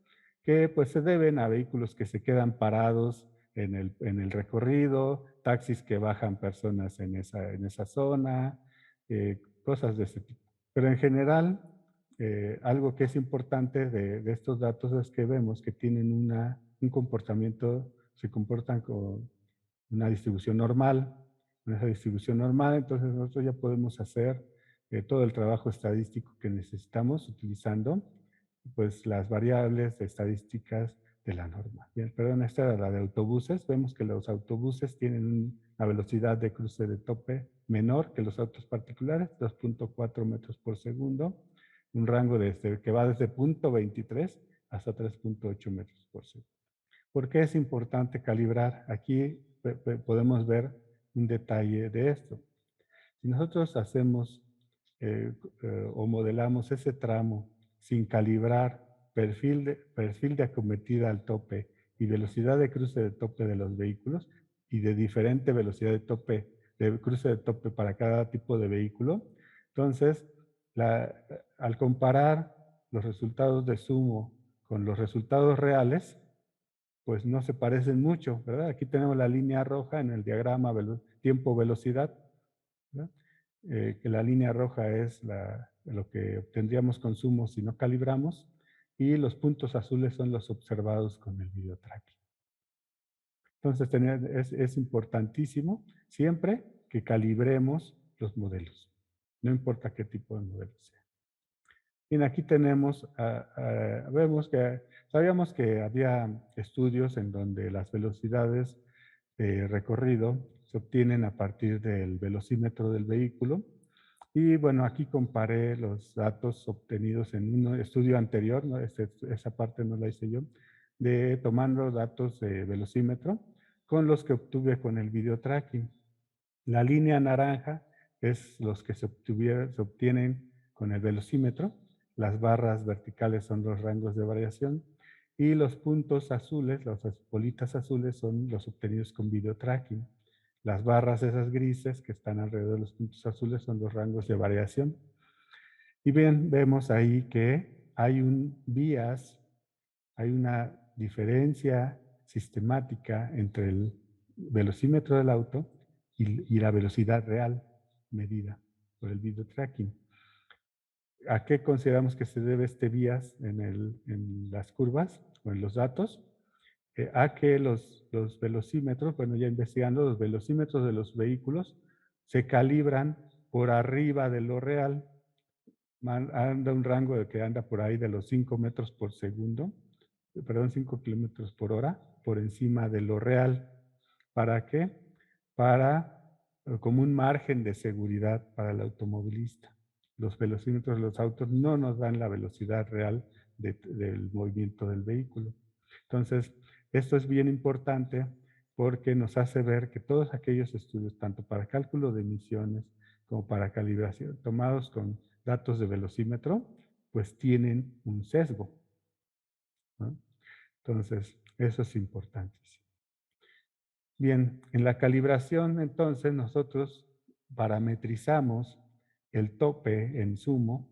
que pues se deben a vehículos que se quedan parados en el recorrido, taxis que bajan personas en esa zona, cosas de ese tipo. Pero en general, algo que es importante de estos datos es que vemos que tienen un comportamiento, se comportan con una distribución normal con esa distribución normal, entonces nosotros ya podemos hacer todo el trabajo estadístico que necesitamos utilizando pues las variables estadísticas de la norma. Bien, perdón, esta era la de autobuses. Vemos que los autobuses tienen una velocidad de cruce de tope menor que los autos particulares, 2.4 metros por segundo, un rango que va desde 0.23 hasta 3.8 metros por segundo. ¿Por qué es importante calibrar? Aquí podemos ver un detalle de esto. Si nosotros hacemos o modelamos ese tramo sin calibrar perfil de acometida al tope y velocidad de cruce de tope de los vehículos y de diferente velocidad de cruce de tope para cada tipo de vehículo, entonces al comparar los resultados de sumo con los resultados reales, pues no se parecen mucho, ¿verdad? Aquí tenemos la línea roja en el diagrama tiempo-velocidad, ¿verdad? Que la línea roja es lo que obtendríamos con sumo si no calibramos, y los puntos azules son los observados con el video tracking. Entonces es importantísimo siempre que calibremos los modelos, no importa qué tipo de modelo sea. Bien, aquí tenemos, sabíamos que había estudios en donde las velocidades de recorrido se obtienen a partir del velocímetro del vehículo. Y bueno, aquí comparé los datos obtenidos en un estudio anterior, ¿no? Esa parte no la hice yo, tomando datos de velocímetro con los que obtuve con el video tracking. La línea naranja es los que se obtienen con el velocímetro. Las barras verticales son los rangos de variación y los puntos azules, las bolitas azules, son los obtenidos con video tracking. Las barras esas grises que están alrededor de los puntos azules son los rangos de variación. Y bien, vemos ahí que hay un bias, hay una diferencia sistemática entre el velocímetro del auto y la velocidad real medida por el video tracking. ¿A qué consideramos que se debe este bias en las curvas o en los datos? A que los velocímetros, bueno, ya investigando, los velocímetros de los vehículos se calibran por arriba de lo real. Anda un rango de que anda por ahí de los 5 metros por segundo, perdón, 5 kilómetros por hora, por encima de lo real. ¿Para qué? Como un margen de seguridad para el automovilista. Los velocímetros de los autos no nos dan la velocidad real del movimiento del vehículo. Entonces, esto es bien importante porque nos hace ver que todos aquellos estudios, tanto para cálculo de emisiones como para calibración, tomados con datos de velocímetro, pues tienen un sesgo, ¿no? Entonces, eso es importantísimo. Bien, en la calibración, entonces, nosotros parametrizamos el tope en sumo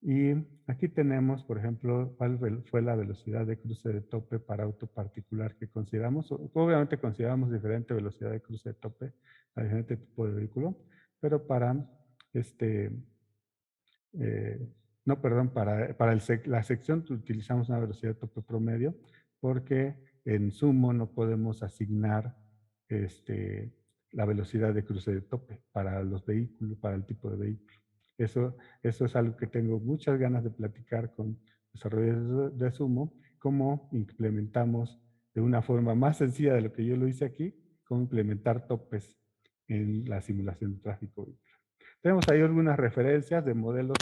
y aquí tenemos, por ejemplo, cuál fue la velocidad de cruce de tope para auto particular que consideramos. Obviamente consideramos diferente velocidad de cruce de tope para diferente tipo de vehículo, pero para no, perdón, para la sección utilizamos una velocidad de tope promedio porque en sumo no podemos asignar la velocidad de cruce de tope para los vehículos, para el tipo de vehículo. Eso es algo que tengo muchas ganas de platicar con desarrolladores de sumo, cómo implementamos de una forma más sencilla de lo que yo lo hice aquí, cómo implementar topes en la simulación de tráfico vehicular. Tenemos ahí algunas referencias de modelos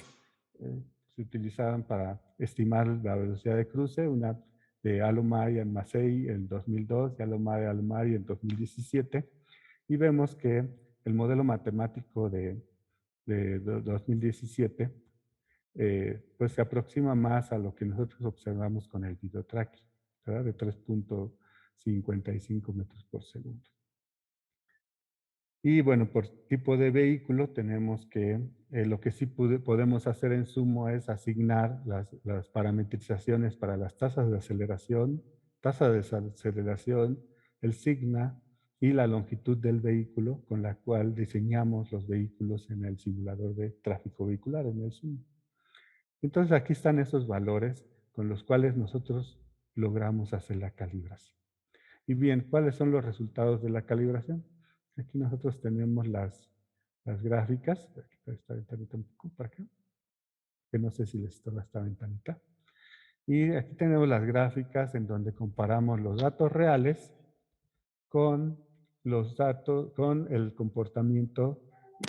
que se utilizaban para estimar la velocidad de cruce, una de Alomar y Massey en 2002 y Alomar en 2017. Y vemos que el modelo matemático de 2017 pues se aproxima más a lo que nosotros observamos con el video tracking, ¿verdad? De 3.55 metros por segundo. Y bueno, por tipo de vehículo tenemos que, lo que sí podemos hacer en sumo es asignar las parametrizaciones para las tasas de aceleración, el sigma y la longitud del vehículo con la cual diseñamos los vehículos en el simulador de tráfico vehicular, en el sumo. Entonces aquí están esos valores con los cuales nosotros logramos hacer la calibración. Y bien, ¿cuáles son los resultados de la calibración? Aquí nosotros tenemos las gráficas. Aquí está esta ventanita un poco para acá, que no sé si les estorba esta ventanita. Y aquí tenemos las gráficas en donde comparamos los datos reales con los datos, con el comportamiento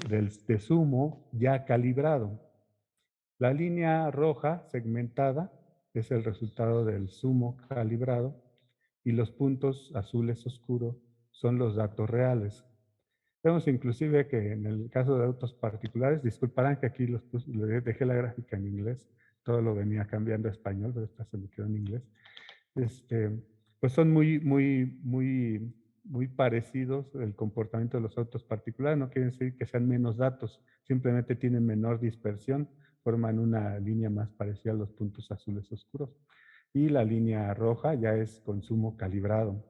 de sumo ya calibrado. La línea roja segmentada es el resultado del sumo calibrado y los puntos azules oscuros son los datos reales. Vemos inclusive que en el caso de autos particulares, disculparán que aquí le dejé la gráfica en inglés, todo lo venía cambiando a español, pero esta se me quedó en inglés. Pues son muy parecidos el comportamiento de los autos particulares. No quiere decir que sean menos datos, simplemente tienen menor dispersión, forman una línea más parecida a los puntos azules oscuros. Y la línea roja ya es consumo calibrado.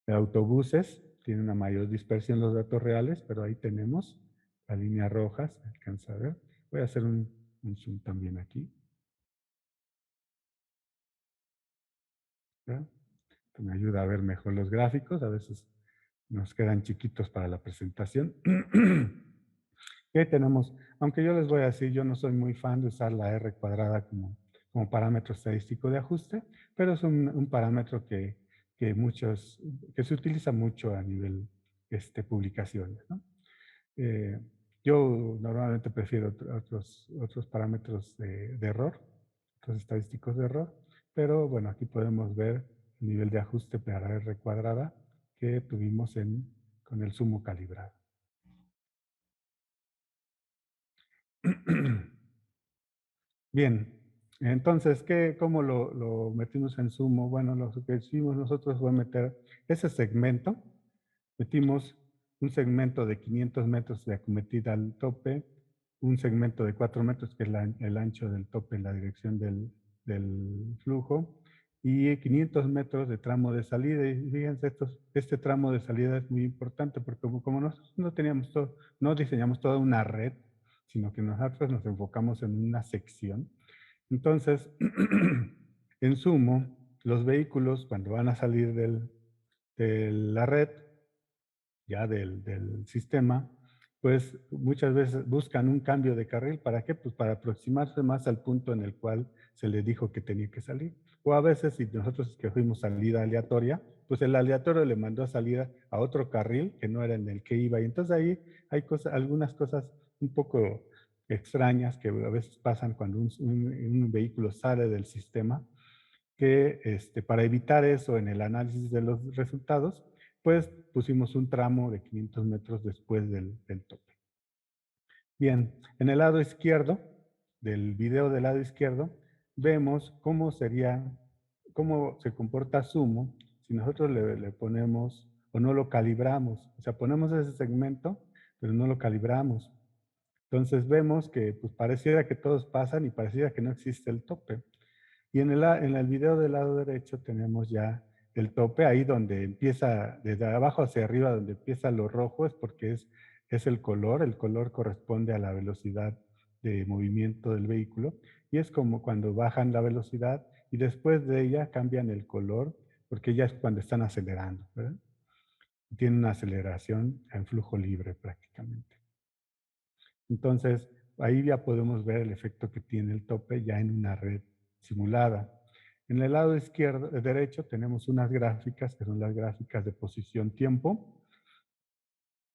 De autobuses tiene una mayor dispersión los datos reales, pero ahí tenemos la línea roja, se alcanza a ver. Voy a hacer un zoom también aquí. ¿Ya? Esto me ayuda a ver mejor los gráficos, a veces nos quedan chiquitos para la presentación. Y ahí tenemos, aunque yo les voy a decir, yo no soy muy fan de usar la R cuadrada como parámetro estadístico de ajuste, pero es un parámetro que se utiliza mucho a nivel publicaciones, ¿no? Yo normalmente prefiero otros parámetros de error, otros estadísticos de error, pero bueno, aquí podemos ver el nivel de ajuste para R cuadrada que tuvimos con el sumo calibrado. Bien, entonces, ¿cómo lo metimos en sumo? Bueno, lo que hicimos nosotros fue meter ese segmento, metimos un segmento de 500 metros de acometida al tope, un segmento de 4 metros, que es el ancho del tope en la dirección del flujo, y 500 metros de tramo de salida. Y fíjense, este tramo de salida es muy importante porque como nosotros no diseñamos toda una red, sino que nosotros nos enfocamos en una sección. Entonces, en sumo, los vehículos cuando van a salir de la red, ya del sistema, pues muchas veces buscan un cambio de carril. ¿Para qué? Pues para aproximarse más al punto en el cual se les dijo que tenía que salir. O a veces, si nosotros escogimos salida aleatoria, pues el aleatorio le mandó a salir a otro carril que no era en el que iba. Y entonces ahí hay algunas cosas un poco extrañas que a veces pasan cuando un vehículo sale del sistema, que para evitar eso en el análisis de los resultados, pues pusimos un tramo de 500 metros después del tope. Bien, en el lado izquierdo, del video del lado izquierdo, vemos cómo se comporta sumo si nosotros le ponemos o no lo calibramos. O sea, ponemos ese segmento, pero no lo calibramos. Entonces vemos que pues, pareciera que todos pasan y pareciera que no existe el tope. Y en el video del lado derecho tenemos ya el tope, ahí donde empieza, desde abajo hacia arriba, donde empieza lo rojo, es porque es el color corresponde a la velocidad de movimiento del vehículo, y es como cuando bajan la velocidad y después de ella cambian el color, porque ya es cuando están acelerando, ¿verdad? Tienen una aceleración en flujo libre prácticamente. Entonces, ahí ya podemos ver el efecto que tiene el tope ya en una red simulada. En el lado derecho tenemos unas gráficas que son las gráficas de posición-tiempo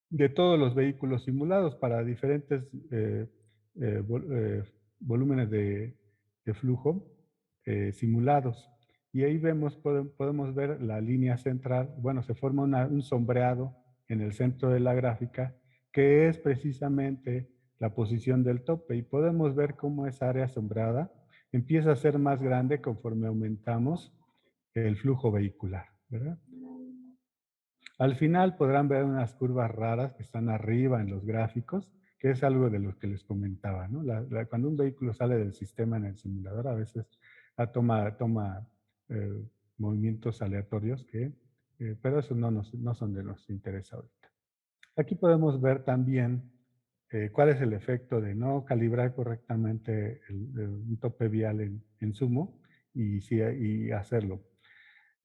de todos los vehículos simulados para diferentes volúmenes de flujo simulados. Y ahí podemos ver la línea central. Bueno, se forma un sombreado en el centro de la gráfica que es precisamente la posición del tope. Y podemos ver cómo esa área sombreada empieza a ser más grande conforme aumentamos el flujo vehicular, ¿verdad? Al final podrán ver unas curvas raras que están arriba en los gráficos, que es algo de lo que les comentaba, ¿no? Cuando un vehículo sale del sistema en el simulador, a veces toma movimientos aleatorios pero eso no son de nos interesa ahorita. Aquí podemos ver también cuál es el efecto de no calibrar correctamente un tope vial en sumo y hacerlo.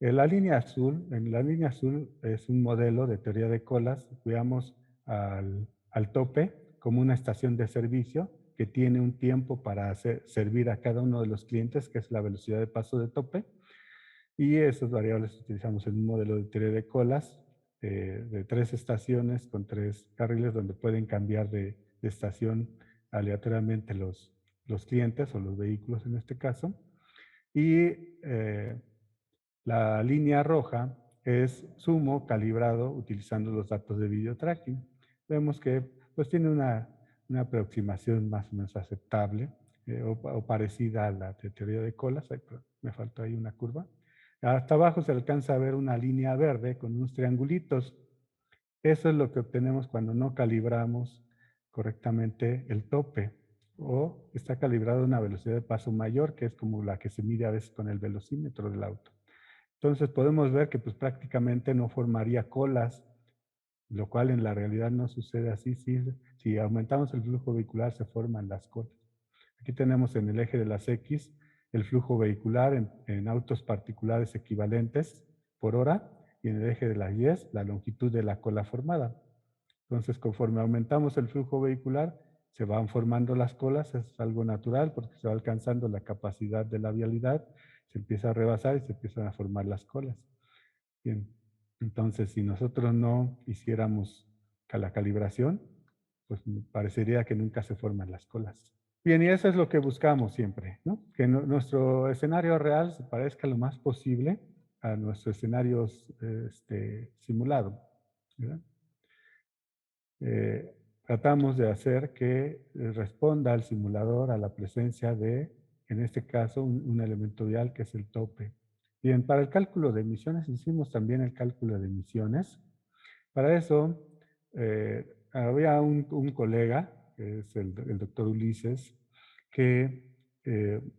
En la línea azul es un modelo de teoría de colas. Veamos al tope como una estación de servicio que tiene un tiempo para servir a cada uno de los clientes, que es la velocidad de paso de tope. Y esas variables utilizamos en un modelo de teoría de colas de 3 estaciones con 3 carriles donde pueden cambiar de estación aleatoriamente los clientes o los vehículos en este caso. Y la línea roja es sumo calibrado utilizando los datos de video tracking. Vemos que pues, tiene una aproximación más o menos aceptable o parecida a la de teoría de colas. Ay, me faltó ahí una curva. Hasta abajo se alcanza a ver una línea verde con unos triangulitos. Eso es lo que obtenemos cuando no calibramos correctamente el tope o está calibrado a una velocidad de paso mayor, que es como la que se mide a veces con el velocímetro del auto. Entonces podemos ver que pues prácticamente no formaría colas, lo cual en la realidad no sucede así. Si aumentamos el flujo vehicular se forman las colas. Aquí tenemos en el eje de las X el flujo vehicular en autos particulares equivalentes por hora y en el eje de las Y la longitud de la cola formada. Entonces conforme aumentamos el flujo vehicular se van formando las colas, es algo natural porque se va alcanzando la capacidad de la vialidad, se empieza a rebasar y se empiezan a formar las colas. Bien, entonces si nosotros no hiciéramos la calibración, pues parecería que nunca se forman las colas. Bien, y eso es lo que buscamos siempre, ¿no? Que nuestro escenario real se parezca lo más posible a nuestro escenario simulado, ¿verdad? Tratamos de hacer que responda al simulador a la presencia de, en este caso, un elemento vial que es el tope. Bien, para el cálculo de emisiones hicimos también el cálculo de emisiones. Para eso había un colega, que es el doctor Ulises, que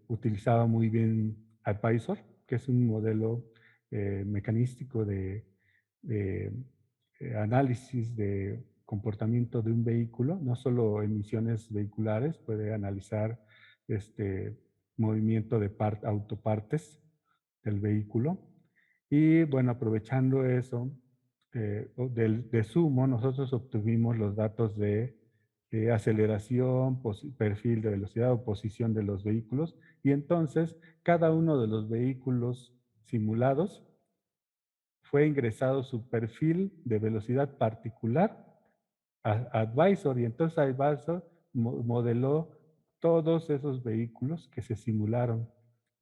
utilizaba muy bien Advisor, que es un modelo mecanístico de análisis de comportamiento de un vehículo, no solo emisiones vehiculares, puede analizar movimiento de autopartes del vehículo. Y bueno, aprovechando eso, de sumo, nosotros obtuvimos los datos de aceleración, perfil de velocidad o posición de los vehículos. Y entonces, cada uno de los vehículos simulados fue ingresado su perfil de velocidad particular a Advisor y entonces Advisor modeló todos esos vehículos que se simularon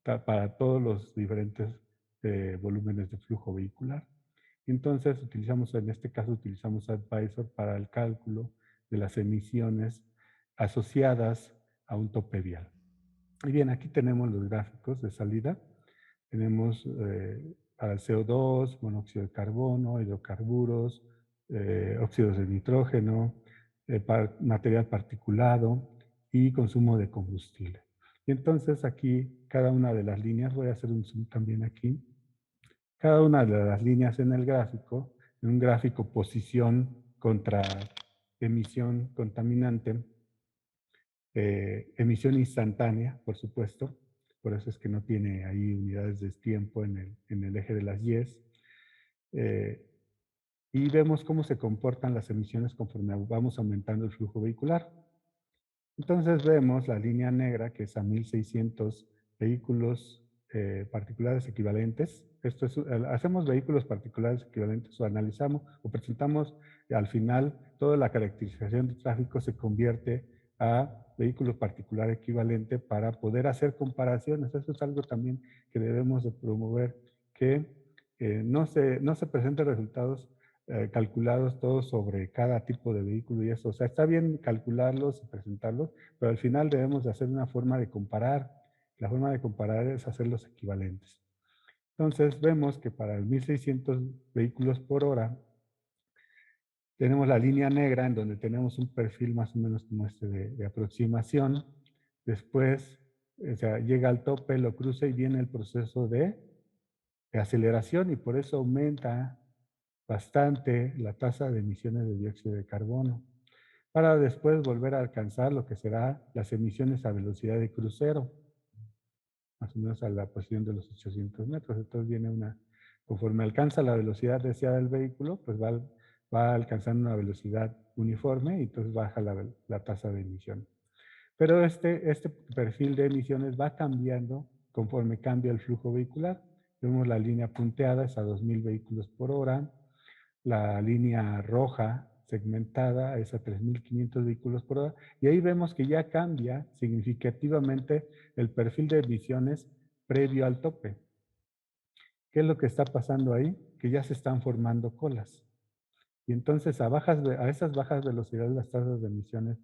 para todos los diferentes volúmenes de flujo vehicular. Entonces en este caso utilizamos Advisor para el cálculo de las emisiones asociadas a un tope vial. Y bien, aquí tenemos los gráficos de salida. Tenemos para el CO2, monóxido de carbono, hidrocarburos, óxidos de nitrógeno, material particulado y consumo de combustible. Y entonces aquí, cada una de las líneas, voy a hacer un zoom también aquí, cada una de las líneas en el gráfico, en un gráfico posición contra emisión contaminante, emisión instantánea, por supuesto, por eso es que no tiene ahí unidades de tiempo en el eje de las Y's. Y vemos cómo se comportan las emisiones conforme vamos aumentando el flujo vehicular. Entonces vemos la línea negra que es a 1600 vehículos particulares equivalentes. Esto es, hacemos vehículos particulares equivalentes o analizamos o presentamos al final toda la caracterización de tráfico se convierte a vehículo particular equivalente para poder hacer comparaciones. Eso es algo también que debemos de promover, que no se presenten resultados calculados todos sobre cada tipo de vehículo y eso. O sea, está bien calcularlos y presentarlos, pero al final debemos de hacer una forma de comparar. La forma de comparar es hacerlos equivalentes. Entonces, vemos que para el 1600 vehículos por hora, tenemos la línea negra en donde tenemos un perfil más o menos como este de aproximación. Después, o sea, llega al tope, lo cruza y viene el proceso de aceleración y por eso aumenta bastante la tasa de emisiones de dióxido de carbono, para después volver a alcanzar lo que será las emisiones a velocidad de crucero, más o menos a la posición de los 800 metros. Entonces viene Conforme alcanza la velocidad deseada del vehículo, pues va alcanzando una velocidad uniforme y entonces baja la tasa de emisión. Pero este perfil de emisiones va cambiando conforme cambia el flujo vehicular. Vemos la línea punteada es a 2.000 vehículos por hora, la línea roja segmentada es a 3.500 vehículos por hora, y ahí vemos que ya cambia significativamente el perfil de emisiones previo al tope. ¿Qué es lo que está pasando ahí? Que ya se están formando colas. Y entonces a esas bajas velocidades las tasas de emisiones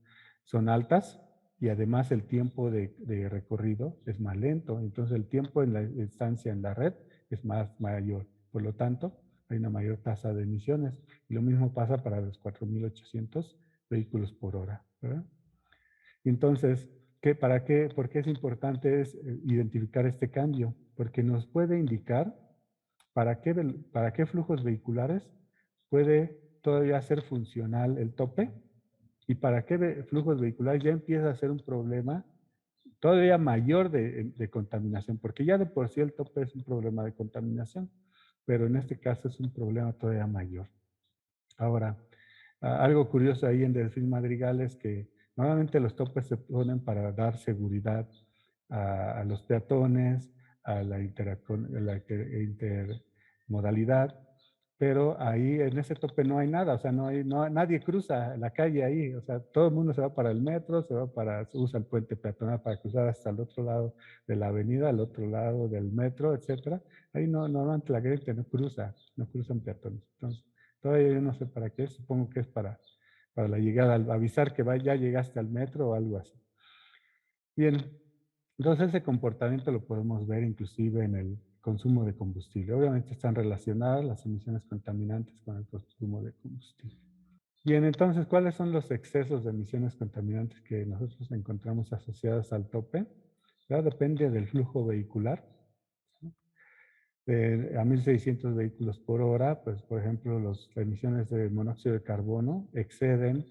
son altas y además el tiempo de recorrido es más lento. Entonces el tiempo en la estancia en la red es mayor. Por lo tanto, hay una mayor tasa de emisiones. Y lo mismo pasa para los 4.800 vehículos por hora, ¿verdad? Entonces, ¿por qué es importante identificar este cambio? Porque nos puede indicar para qué flujos vehiculares puede todavía ser funcional el tope y para qué flujos vehiculares ya empieza a ser un problema todavía mayor de contaminación, porque ya de por sí el tope es un problema de contaminación, pero en este caso es un problema todavía mayor. Ahora, algo curioso ahí en Delfín Madrigal es que normalmente los topes se ponen para dar seguridad a los peatones, a la intermodalidad, pero ahí en ese tope no hay nada, o sea, nadie cruza la calle ahí, o sea, todo el mundo se va para el metro, usa el puente peatonal para cruzar hasta el otro lado de la avenida, al otro lado del metro, etcétera. Ahí normalmente la gente no cruzan peatones. Entonces, todavía yo no sé para qué, supongo que es para la llegada, avisar que ya llegaste al metro o algo así. Bien, entonces ese comportamiento lo podemos ver inclusive en el consumo de combustible. Obviamente están relacionadas las emisiones contaminantes con el consumo de combustible. Bien, entonces, ¿cuáles son los excesos de emisiones contaminantes que nosotros encontramos asociados al tope? Ya depende del flujo vehicular. A 1.600 vehículos por hora, pues por ejemplo, las emisiones de monóxido de carbono exceden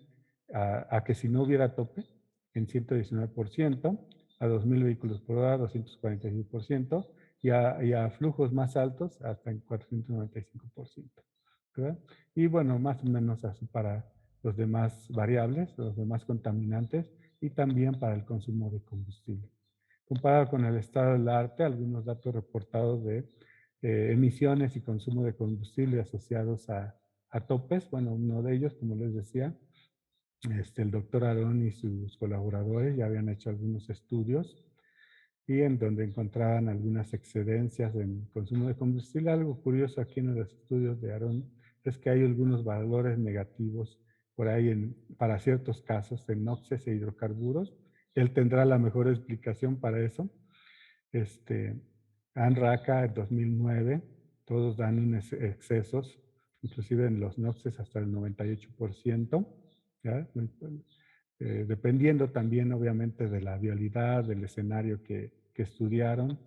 a que si no hubiera tope en 119%, a 2.000 vehículos por hora 245%, y a flujos más altos hasta en 495%. ¿Verdad? Y bueno, más o menos así para los demás variables, los demás contaminantes y también para el consumo de combustible. Comparado con el estado del arte, algunos datos reportados de emisiones y consumo de combustible asociados a topes. Bueno, uno de ellos, como les decía, el doctor Arón y sus colaboradores ya habían hecho algunos estudios y en donde encontraban algunas excedencias en consumo de combustible. Algo curioso aquí en los estudios de Arón es que hay algunos valores negativos por ahí para ciertos casos en NOxes e hidrocarburos. Él tendrá la mejor explicación para eso. ANRACA en 2009, todos dan unos excesos, inclusive en los NOxes hasta el 98%, ¿ya? Dependiendo también obviamente de la vialidad, del escenario que estudiaron,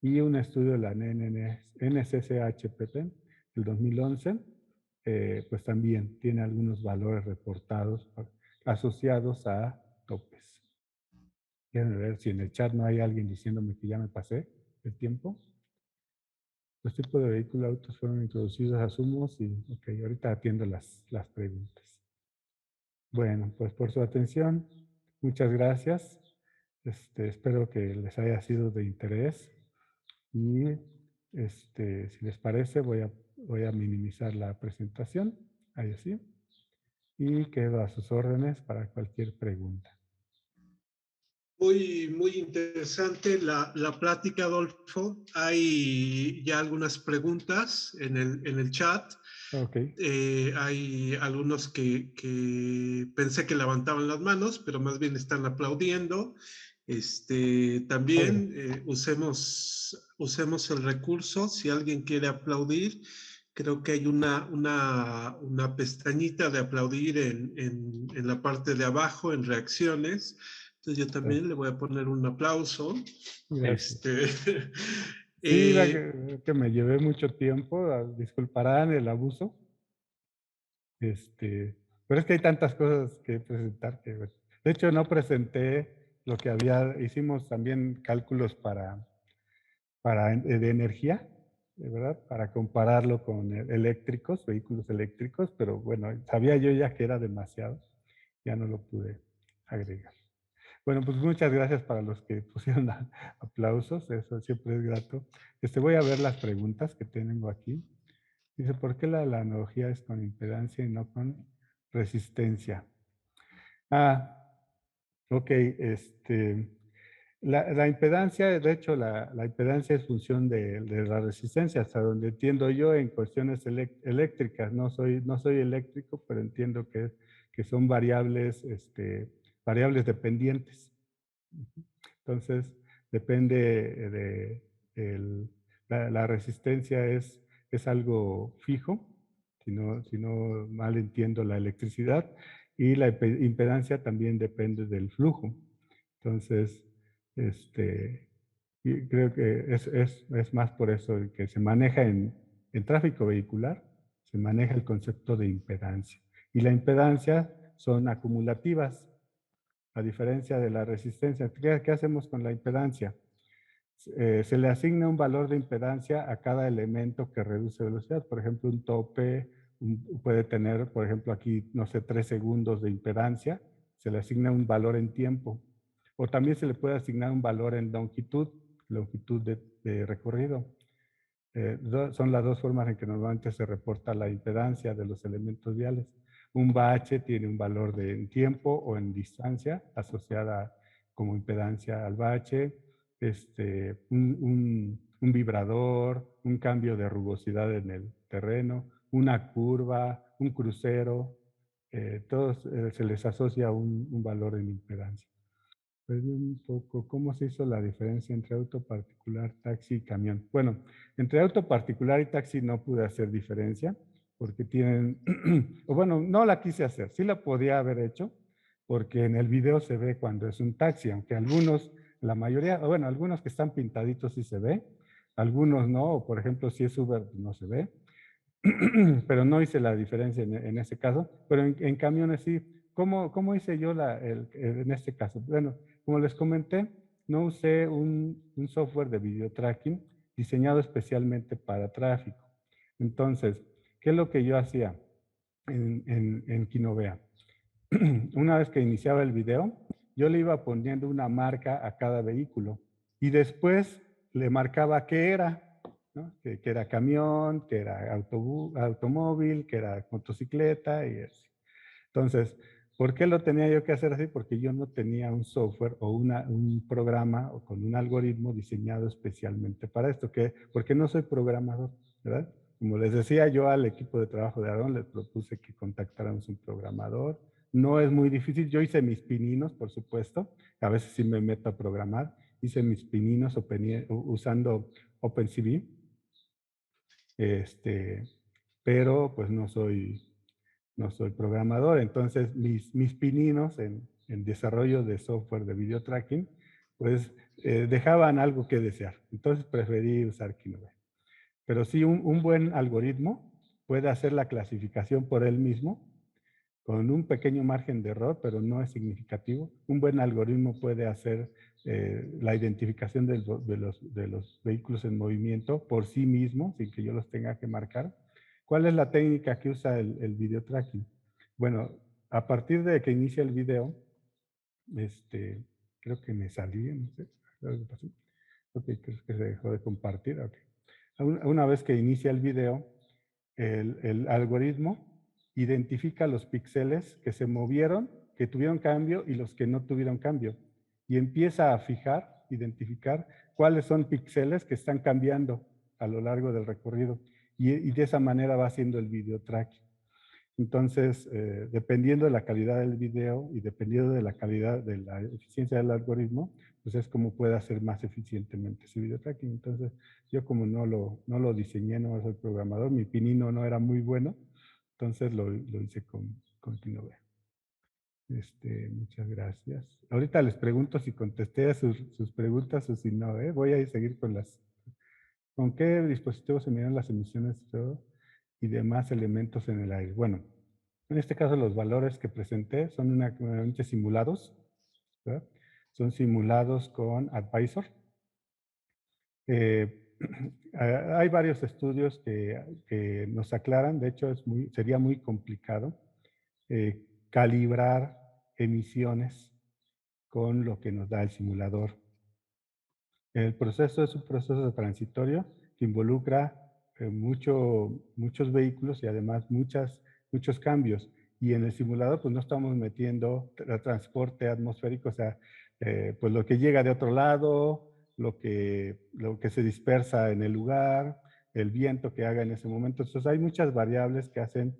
y un estudio de la NCCHPP del 2011, pues también tiene algunos valores reportados asociados a topes. Quieren ver si en el chat no hay alguien diciéndome que ya me pasé el tiempo. Los tipos de vehículos autos fueron introducidos a Sumos y, ok, ahorita atiendo las preguntas. Bueno, pues por su atención, muchas gracias. Espero que les haya sido de interés y si les parece voy a minimizar la presentación, ahí así, y quedo a sus órdenes para cualquier pregunta. Muy interesante la plática, Adolfo. Hay ya algunas preguntas en el chat. Okay. Hay algunos que pensé que levantaban las manos, pero más bien están aplaudiendo. También usemos el recurso. Si alguien quiere aplaudir, creo que hay una pestañita de aplaudir en la parte de abajo, en reacciones. Entonces yo también le voy a poner un aplauso. Gracias. Sí, Eh, que me llevé mucho tiempo, disculparán el abuso. Pero es que hay tantas cosas que presentar que, bueno. De hecho, no presenté lo que hicimos también cálculos de energía ¿verdad? Para compararlo con eléctricos, vehículos eléctricos, pero bueno, sabía yo ya que era demasiado, ya no lo pude agregar. Bueno, pues muchas gracias para los que pusieron aplausos, eso siempre es grato. Voy a ver las preguntas que tengo aquí. Dice, ¿por qué la analogía es con impedancia y no con resistencia? Ok, la impedancia, de hecho, la impedancia es función de la resistencia, hasta donde entiendo yo en cuestiones eléctricas. No soy eléctrico, pero entiendo que son variables, variables dependientes. Entonces, depende la resistencia es algo fijo, si no mal entiendo la electricidad, y la impedancia también depende del flujo. Entonces, y creo que es más por eso que se maneja en tráfico vehicular, se maneja el concepto de impedancia. Y la impedancia son acumulativas, a diferencia de la resistencia. ¿Qué hacemos con la impedancia? Se le asigna un valor de impedancia a cada elemento que reduce velocidad. Por ejemplo, un tope puede tener, por ejemplo, aquí, no sé, 3 segundos de impedancia. Se le asigna un valor en tiempo. O también se le puede asignar un valor en longitud de recorrido. Son las dos formas en que normalmente se reporta la impedancia de los elementos viales. Un bache tiene un valor en tiempo o en distancia asociada como impedancia al bache. Un vibrador, un cambio de rugosidad en el terreno, una curva, un crucero, todos se les asocia un valor en impedancia. Perdí un poco, ¿cómo se hizo la diferencia entre auto particular, taxi y camión? Bueno, entre auto particular y taxi no pude hacer diferencia porque tienen, o bueno, no la quise hacer, sí la podía haber hecho porque en el video se ve cuando es un taxi, aunque algunos, la mayoría, bueno, algunos que están pintaditos sí se ve, algunos no, o por ejemplo si es Uber no se ve, pero no hice la diferencia en ese caso, pero en camiones sí. ¿Cómo hice yo en este caso? Bueno, como les comenté, no usé un software de video tracking diseñado especialmente para tráfico. Entonces, ¿qué es lo que yo hacía en Kinovea? Una vez que iniciaba el video, yo le iba poniendo una marca a cada vehículo y después le marcaba qué era, ¿no? Que era camión, que era automóvil, que era motocicleta y así. Entonces, ¿por qué lo tenía yo que hacer así? Porque yo no tenía un software o un programa o con un algoritmo diseñado especialmente para esto, porque no soy programador, ¿verdad? Como les decía yo al equipo de trabajo de Aarón, les propuse que contactáramos un programador. No es muy difícil. Yo hice mis pininos, por supuesto. A veces sí me meto a programar. Hice mis pininos usando OpenCV. Pero pues no soy programador. Entonces mis pininos en desarrollo de software de video tracking, pues dejaban algo que desear. Entonces preferí usar Kinovea. Pero sí, un buen algoritmo puede hacer la clasificación por él mismo, con un pequeño margen de error, pero no es significativo. Un buen algoritmo puede hacer la identificación de los vehículos en movimiento por sí mismo, sin que yo los tenga que marcar. ¿Cuál es la técnica que usa el video tracking? Bueno, a partir de que inicia el video, creo que me salí, no sé, algo pasó. Ok, creo que se dejó de compartir. Okay. Una vez que inicia el video, el algoritmo identifica los píxeles que se movieron, que tuvieron cambio y los que no tuvieron cambio. Y empieza a identificar cuáles son píxeles que están cambiando a lo largo del recorrido. Y de esa manera va haciendo el video tracking. Entonces, dependiendo de la calidad del video y dependiendo de la calidad de la eficiencia del algoritmo, pues es como puede hacer más eficientemente ese video tracking. Entonces, yo como no lo diseñé, no soy programador, mi pinino no era muy bueno, entonces lo hice con Kinovea. Muchas gracias. Ahorita les pregunto si contesté a sus preguntas o si no, ¿eh? Voy a seguir ¿Con qué dispositivos se miden las emisiones y demás elementos en el aire? Bueno, en este caso los valores que presenté son nuevamente simulados, ¿verdad? Son simulados con Advisor. hay varios estudios que nos aclaran, de hecho sería muy complicado calibrar emisiones con lo que nos da el simulador. El proceso es un proceso transitorio que involucra muchos vehículos y además muchos cambios. Y en el simulador pues no estamos metiendo transporte atmosférico, o sea, pues lo que llega de otro lado, lo que se dispersa en el lugar, el viento que haga en ese momento. Entonces hay muchas variables que hacen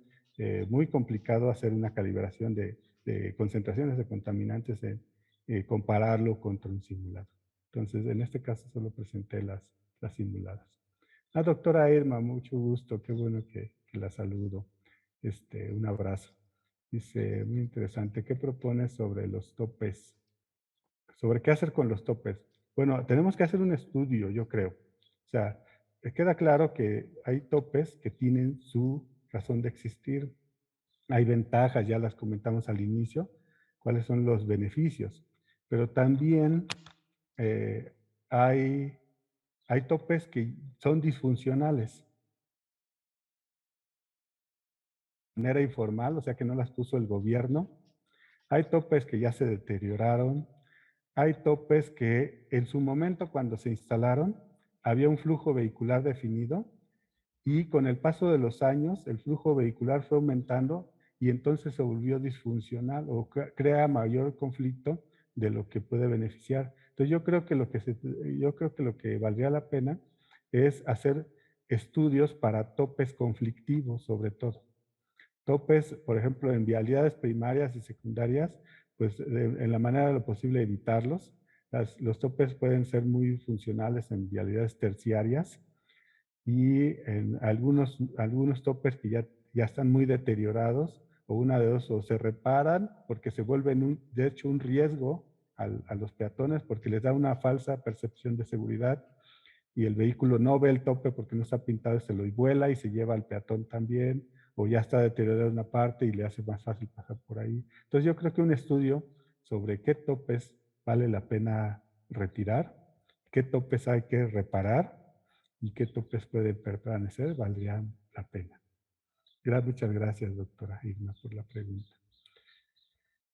muy complicado hacer una calibración de concentraciones de contaminantes, compararlo contra un simulador. Entonces, en este caso solo presenté las simuladas. La doctora Irma, mucho gusto, qué bueno que la saludo. Un abrazo. Dice, muy interesante, ¿qué propones sobre los topes? ¿Sobre qué hacer con los topes? Bueno, tenemos que hacer un estudio, yo creo. O sea, queda claro que hay topes que tienen su razón de existir. Hay ventajas, ya las comentamos al inicio, cuáles son los beneficios. Pero también eh, hay, hay topes que son disfuncionales de manera informal, o sea que no las puso el gobierno. Hay topes que ya se deterioraron. Hay topes que en su momento cuando se instalaron había un flujo vehicular definido y con el paso de los años el flujo vehicular fue aumentando y entonces se volvió disfuncional o crea mayor conflicto de lo que puede beneficiar. Entonces yo creo que lo que valdría la pena es hacer estudios para topes conflictivos sobre todo. Topes, por ejemplo, en vialidades primarias y secundarias, pues en la manera de lo posible evitarlos. Los topes pueden ser muy funcionales en vialidades terciarias y en algunos topes que ya están muy deteriorados, o una de dos, o se reparan porque se vuelven, de hecho, un riesgo a los peatones porque les da una falsa percepción de seguridad y el vehículo no ve el tope porque no está pintado y se lo vuela y se lleva al peatón también, o ya está deteriorada una parte y le hace más fácil pasar por ahí. Entonces yo creo que un estudio sobre qué topes vale la pena retirar, qué topes hay que reparar y qué topes pueden permanecer, valdría la pena. Muchas gracias, doctora Irma, por la pregunta.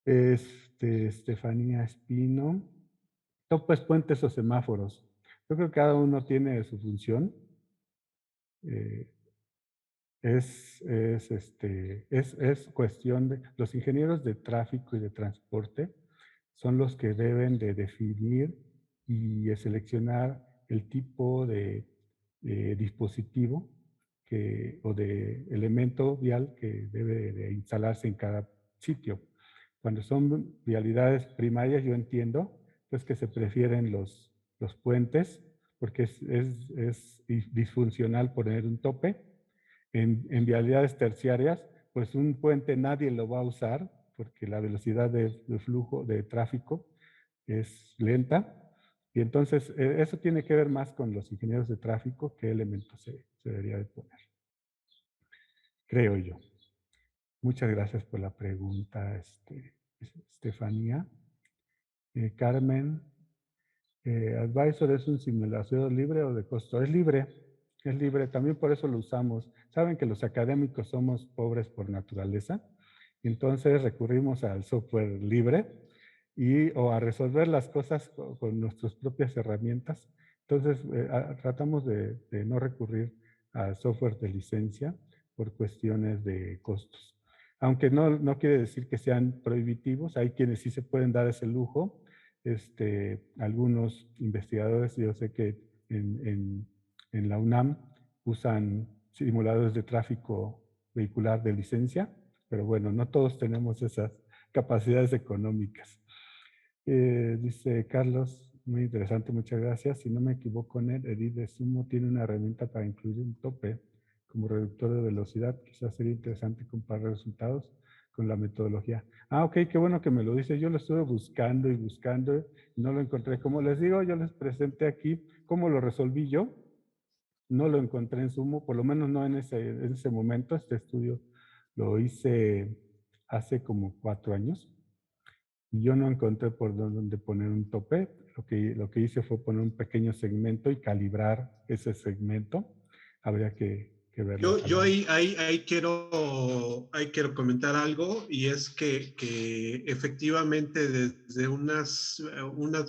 Estefanía Espino. Topes, puentes o semáforos. Yo creo que cada uno tiene su función. Eh, es cuestión de, los ingenieros de tráfico y de transporte son los que deben de definir y de seleccionar el tipo de dispositivo o de elemento vial que debe de instalarse en cada sitio. Cuando son vialidades primarias, yo entiendo pues que se prefieren los puentes porque es disfuncional poner un tope. En vialidades terciarias, pues un puente nadie lo va a usar porque la velocidad de flujo de tráfico es lenta. Y entonces eso tiene que ver más con los ingenieros de tráfico, qué elementos se debería de poner, creo yo. Muchas gracias por la pregunta, Estefanía. Carmen, Advisor es un simulador libre o de costo. Es libre, también por eso lo usamos. Saben que los académicos somos pobres por naturaleza, entonces recurrimos al software libre o a resolver las cosas con nuestras propias herramientas. Entonces tratamos de no recurrir al software de licencia por cuestiones de costos. Aunque no quiere decir que sean prohibitivos, hay quienes sí se pueden dar ese lujo. Algunos investigadores, yo sé que en la UNAM usan simuladores de tráfico vehicular de licencia, pero bueno, no todos tenemos esas capacidades económicas. Dice Carlos, muy interesante, muchas gracias. Si no me equivoco, en el Edit de Sumo tiene una herramienta para incluir un tope como reductor de velocidad. Quizás sería interesante comparar resultados con la metodología. Ah, ok, qué bueno que me lo dice. Yo lo estuve buscando y buscando y no lo encontré. Como les digo, yo les presenté aquí cómo lo resolví yo. No lo encontré en Sumo, por lo menos no en ese momento. Este estudio lo hice hace como 4 años. y yo no encontré por dónde poner un tope. Lo que hice fue poner un pequeño segmento y calibrar ese segmento. Habría que verlo. Yo ahí quiero comentar algo, y es que efectivamente desde unas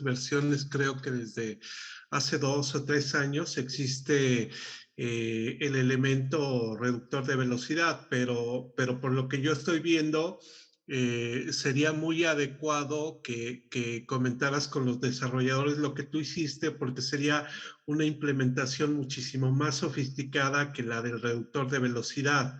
versiones, creo que desde hace 2 o 3 años, existe el elemento reductor de velocidad, pero por lo que yo estoy viendo, sería muy adecuado que comentaras con los desarrolladores lo que tú hiciste, porque sería una implementación muchísimo más sofisticada que la del reductor de velocidad.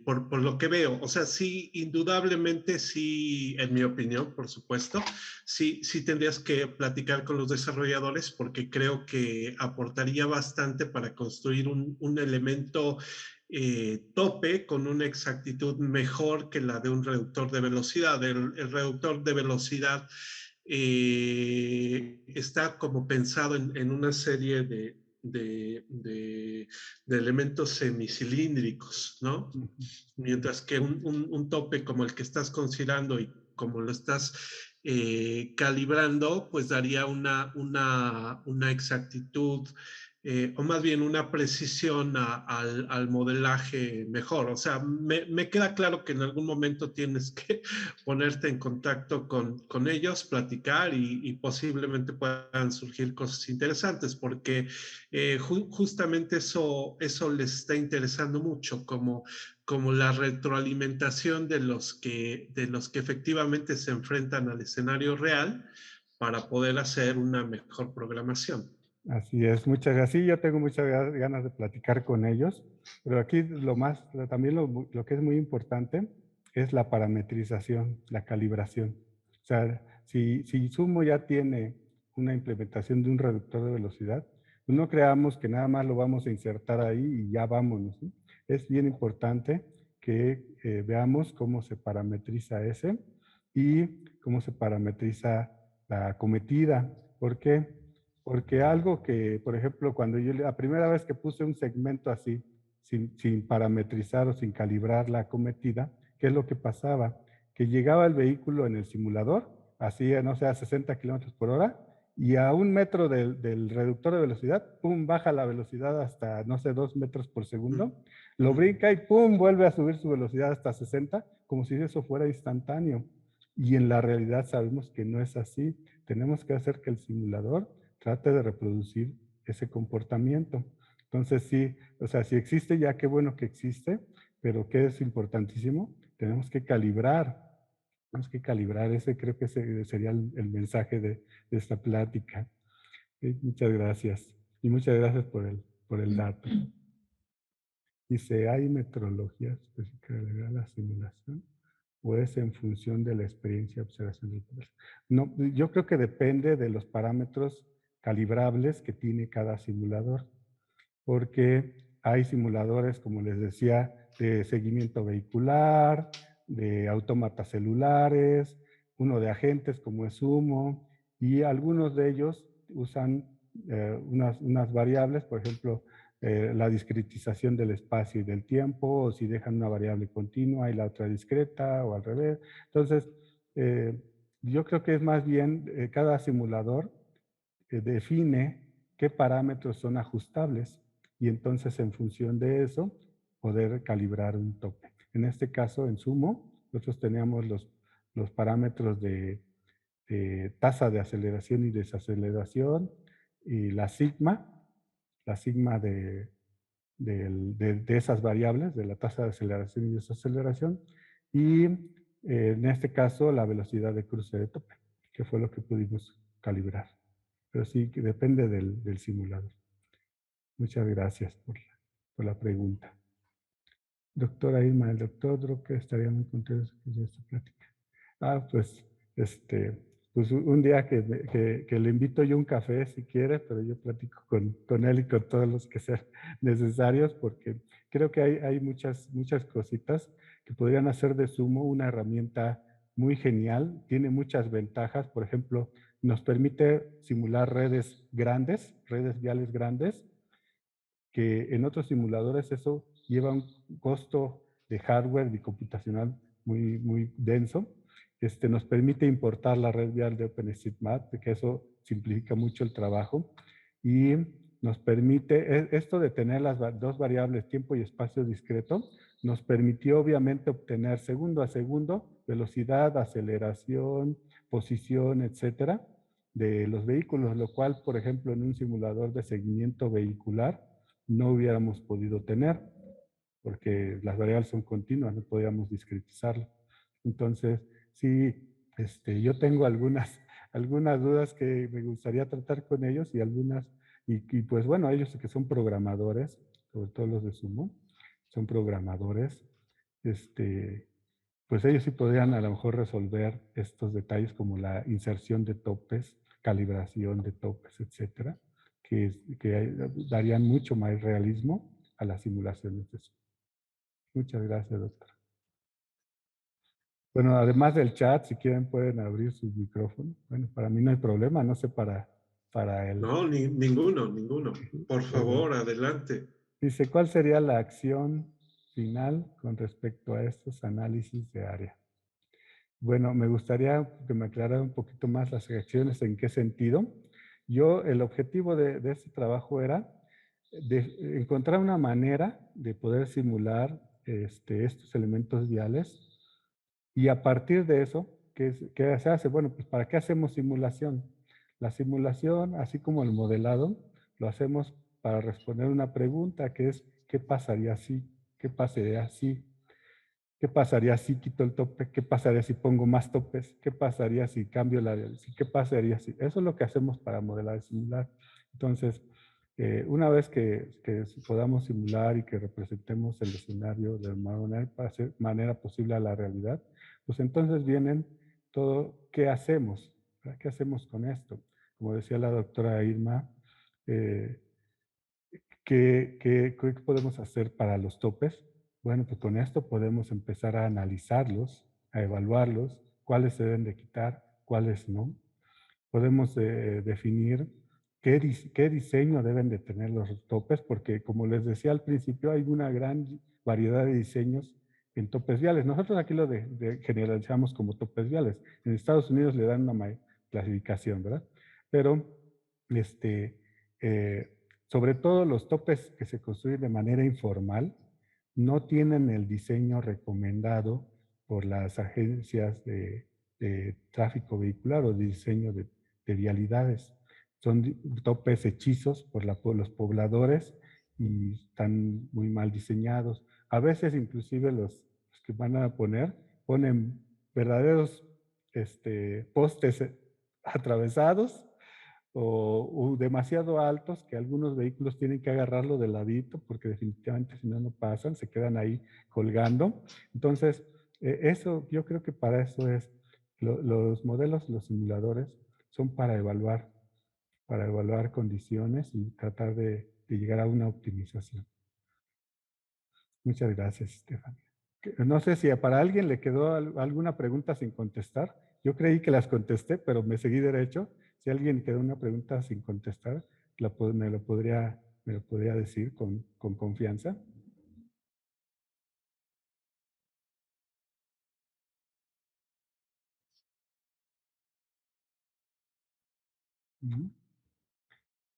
Por lo que veo, o sea, sí, indudablemente sí, en mi opinión, por supuesto, sí tendrías que platicar con los desarrolladores, porque creo que aportaría bastante para construir un elemento tope con una exactitud mejor que la de un reductor de velocidad. El reductor de velocidad está como pensado en una serie de elementos semicilíndricos, ¿no? Mientras que un tope como el que estás considerando y como lo estás calibrando, pues daría una exactitud, o más bien una precisión al modelaje mejor. O sea, me queda claro que en algún momento tienes que ponerte en contacto con ellos, platicar, y posiblemente puedan surgir cosas interesantes, porque justamente eso les está interesando mucho, como la retroalimentación de los que efectivamente se enfrentan al escenario real, para poder hacer una mejor programación. Así es, muchas gracias. Sí, yo tengo muchas ganas de platicar con ellos, pero aquí también lo que es muy importante es la parametrización, la calibración. O sea, si Sumo ya tiene una implementación de un reductor de velocidad, pues no creamos que nada más lo vamos a insertar ahí y ya vámonos, ¿no? Es bien importante que veamos cómo se parametriza ese y cómo se parametriza la acometida. ¿Por qué? Porque algo que, por ejemplo, cuando la primera vez que puse un segmento así, sin parametrizar o sin calibrar la acometida, ¿qué es lo que pasaba? Que llegaba el vehículo en el simulador, así, no sé, a 60 kilómetros por hora, y a 1 metro del reductor de velocidad, pum, baja la velocidad hasta, no sé, 2 metros por segundo, lo brinca y pum, vuelve a subir su velocidad hasta 60, como si eso fuera instantáneo. Y en la realidad sabemos que no es así. Tenemos que hacer que el simulador trate de reproducir ese comportamiento. Entonces, sí, o sea, si existe ya, qué bueno que existe, pero ¿qué es importantísimo? Tenemos que calibrar. Tenemos que calibrar. Ese creo que sería el mensaje de esta plática. Muchas gracias. Y muchas gracias por el dato. Dice, ¿hay metodología específica de la simulación? ¿O es en función de la experiencia observación del proceso? No, yo creo que depende de los parámetros calibrables que tiene cada simulador, porque hay simuladores, como les decía, de seguimiento vehicular, de autómatas celulares, uno de agentes como es Sumo, y algunos de ellos usan unas variables, por ejemplo, la discretización del espacio y del tiempo, o si dejan una variable continua y la otra discreta, o al revés. Entonces, yo creo que es más bien cada simulador define qué parámetros son ajustables y entonces en función de eso poder calibrar un tope. En este caso, en Sumo, nosotros teníamos los parámetros de tasa de aceleración y desaceleración y la sigma de esas variables, de la tasa de aceleración y desaceleración, y en este caso la velocidad de cruce de tope, que fue lo que pudimos calibrar. Pero sí, que depende del simulador. Muchas gracias por la pregunta. Doctora Irma, el doctor Drucker estaría muy contento de esta plática. Pues, pues un día que le invito yo un café si quiere, pero yo platico con él y con todos los que sean necesarios, porque creo que hay muchas cositas que podrían hacer de Sumo una herramienta muy genial. Tiene muchas ventajas. Por ejemplo, nos permite simular redes grandes, redes viales grandes, que en otros simuladores eso lleva un costo de hardware y computacional muy denso, Nos permite importar la red vial de OpenStreetMap, que eso simplifica mucho el trabajo. Y nos permite, esto de tener las dos variables, tiempo y espacio discreto, nos permitió obviamente obtener segundo a segundo velocidad, aceleración, posición, etcétera, de los vehículos, lo cual, por ejemplo, en un simulador de seguimiento vehicular no hubiéramos podido tener, porque las variables son continuas, no podíamos discretizarlo. Entonces, sí, yo tengo algunas dudas que me gustaría tratar con ellos y algunas, y pues bueno, ellos que son programadores, sobre todo los de Sumo, son programadores, pues ellos sí podrían a lo mejor resolver estos detalles como la inserción de topes, calibración de topes, etcétera, que darían mucho más realismo a las simulaciones de Sumo. Muchas gracias, doctor. Bueno, además del chat, si quieren pueden abrir sus micrófonos. Bueno, para mí no hay problema, no sé para él. No, ninguno. Por Bueno, favor, adelante. dice, ¿cuál sería la acción final con respecto a estos análisis de área? Bueno, me gustaría que me aclarara un poquito más las reacciones, en qué sentido. El objetivo de este trabajo era de encontrar una manera de poder simular estos elementos viales y a partir de eso, ¿qué se hace? Bueno, pues ¿para qué hacemos simulación? La simulación, así como el modelado, lo hacemos para responder una pregunta que es ¿qué pasaría si? ¿Qué pasaría si? ¿Qué pasaría si quito el tope? ¿Qué pasaría si pongo más topes? ¿Qué pasaría si cambio la diálisis? ¿Qué pasaría si? Eso es lo que hacemos para modelar y simular. Entonces, una vez que podamos simular y que representemos el escenario de manera posible a la realidad, pues entonces vienen todo, ¿qué hacemos? ¿Qué hacemos con esto? Como decía la doctora Irma, eh, ¿qué podemos hacer para los topes? Bueno, pues con esto podemos empezar a analizarlos, a evaluarlos, cuáles se deben de quitar, cuáles no. Podemos definir qué diseño deben de tener los topes, porque como les decía al principio, hay una gran variedad de diseños en topes viales. Nosotros aquí lo generalizamos como topes viales. En Estados Unidos le dan una clasificación, ¿verdad? Pero, eh, sobre todo los topes que se construyen de manera informal, no tienen el diseño recomendado por las agencias de tráfico vehicular o de diseño de vialidades. Son topes hechizos por los pobladores y están muy mal diseñados. A veces inclusive los que van a ponen verdaderos postes atravesados o demasiado altos que algunos vehículos tienen que agarrarlo de ladito porque definitivamente si no, no pasan, se quedan ahí colgando. Entonces, eso, yo creo que para eso es, los modelos, los simuladores, son para evaluar condiciones y tratar de llegar a una optimización. Muchas gracias, Stephanie. No sé si para alguien le quedó alguna pregunta sin contestar. Yo creí que las contesté, pero me seguí derecho. Si alguien quedó una pregunta sin contestar, me lo podría decir con confianza.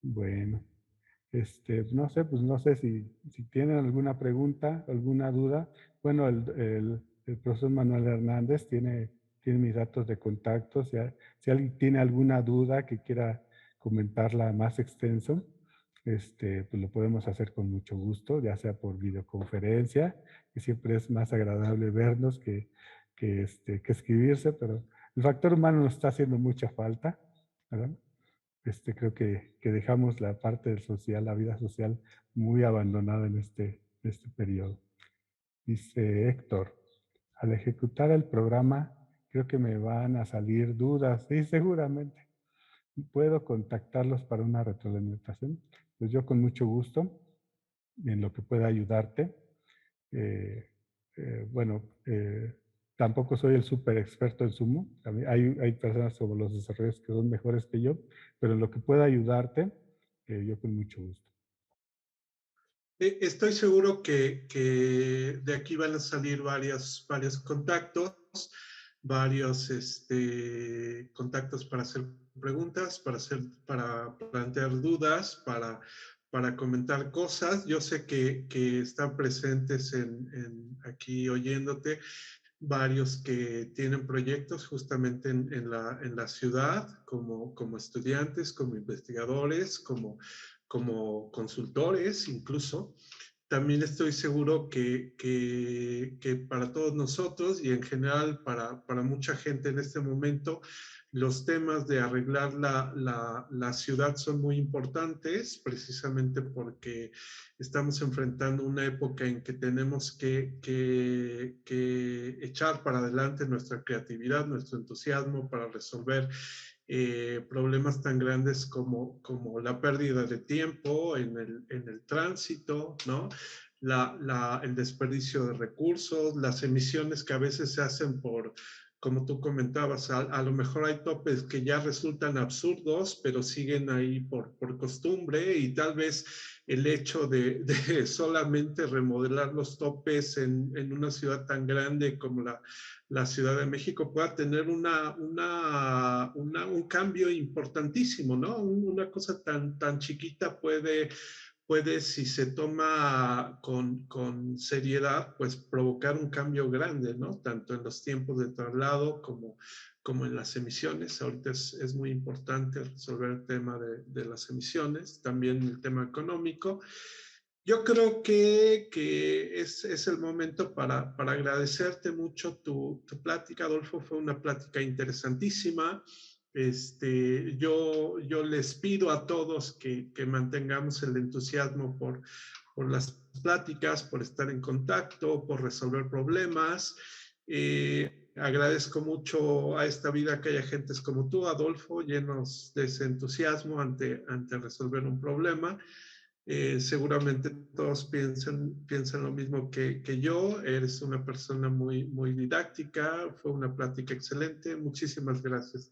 Bueno, no sé, pues no sé si tienen alguna pregunta, alguna duda. Bueno, el profesor Manuel Hernández tiene mis datos de contacto. Si alguien tiene alguna duda que quiera comentarla más extenso, pues lo podemos hacer con mucho gusto, ya sea por videoconferencia, que siempre es más agradable vernos que escribirse, pero el factor humano nos está haciendo mucha falta, ¿verdad? Creo que dejamos la parte social, la vida social, muy abandonada en este periodo. Dice Héctor, al ejecutar el programa, creo que me van a salir dudas. Sí, seguramente. ¿Puedo contactarlos para una retroalimentación? Pues yo con mucho gusto, en lo que pueda ayudarte. Eh, bueno, tampoco soy el súper experto en Sumo. Hay personas sobre los desarrollos que son mejores que yo, pero en lo que pueda ayudarte, yo con mucho gusto. Estoy seguro que de aquí van a salir varios contactos. varios contactos para hacer preguntas, para plantear dudas, para comentar cosas. Yo sé que están presentes aquí oyéndote varios que tienen proyectos justamente en la ciudad, como estudiantes, como investigadores, como consultores incluso. También estoy seguro que para todos nosotros y en general para mucha gente en este momento, los temas de arreglar la ciudad son muy importantes, precisamente porque estamos enfrentando una época en que tenemos que echar para adelante nuestra creatividad, nuestro entusiasmo para resolver problemas tan grandes como la pérdida de tiempo en el tránsito, ¿no? El desperdicio de recursos, las emisiones que a veces se hacen como tú comentabas, a lo mejor hay topes que ya resultan absurdos, pero siguen ahí por costumbre y tal vez el hecho de solamente remodelar los topes en una ciudad tan grande como la Ciudad de México pueda tener un cambio importantísimo, ¿no? Una cosa tan chiquita puede, si se toma con seriedad, pues provocar un cambio grande, ¿no? Tanto en los tiempos de traslado como en las emisiones. Ahorita es muy importante resolver el tema de las emisiones, también el tema económico. Yo creo que es el momento para agradecerte mucho tu plática, Adolfo. Fue una plática interesantísima. Yo les pido a todos que mantengamos el entusiasmo por las pláticas, por estar en contacto, por resolver problemas. Agradezco mucho a esta vida que haya gentes como tú, Adolfo, llenos de ese entusiasmo ante resolver un problema. Seguramente todos piensan lo mismo que yo. Eres una persona muy didáctica. Fue una plática excelente. Muchísimas gracias.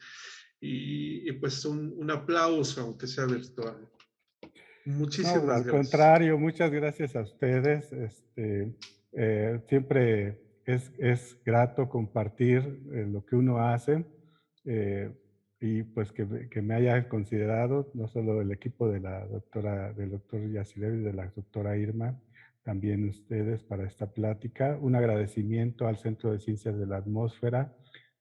Y pues un aplauso, aunque sea virtual. No, Muchísimas al gracias. contrario, muchas gracias a ustedes. Siempre es grato compartir lo que uno hace eh, y pues que me haya considerado, no solo el equipo de del doctor Yacilev y de la doctora Irma, también ustedes para esta plática. Un agradecimiento al Centro de Ciencias de la Atmósfera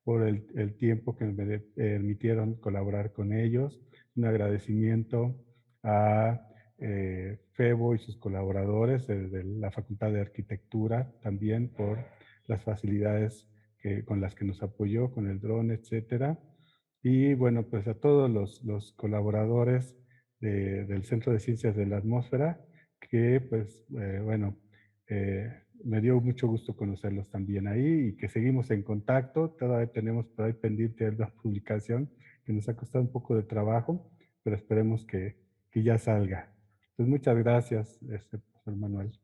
por el tiempo que me permitieron colaborar con ellos. Un agradecimiento a Febo y sus colaboradores de la Facultad de Arquitectura también por las facilidades con las que nos apoyó, con el dron, etcétera. Y bueno, pues a todos los colaboradores del Centro de Ciencias de la Atmósfera, que pues bueno, me dio mucho gusto conocerlos también ahí y que seguimos en contacto. Todavía tenemos por ahí pendiente la publicación que nos ha costado un poco de trabajo, pero esperemos que ya salga. Pues muchas gracias, profesor Manuel.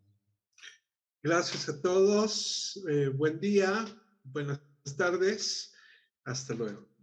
Gracias a todos. Buen día. Buenas tardes. Hasta luego.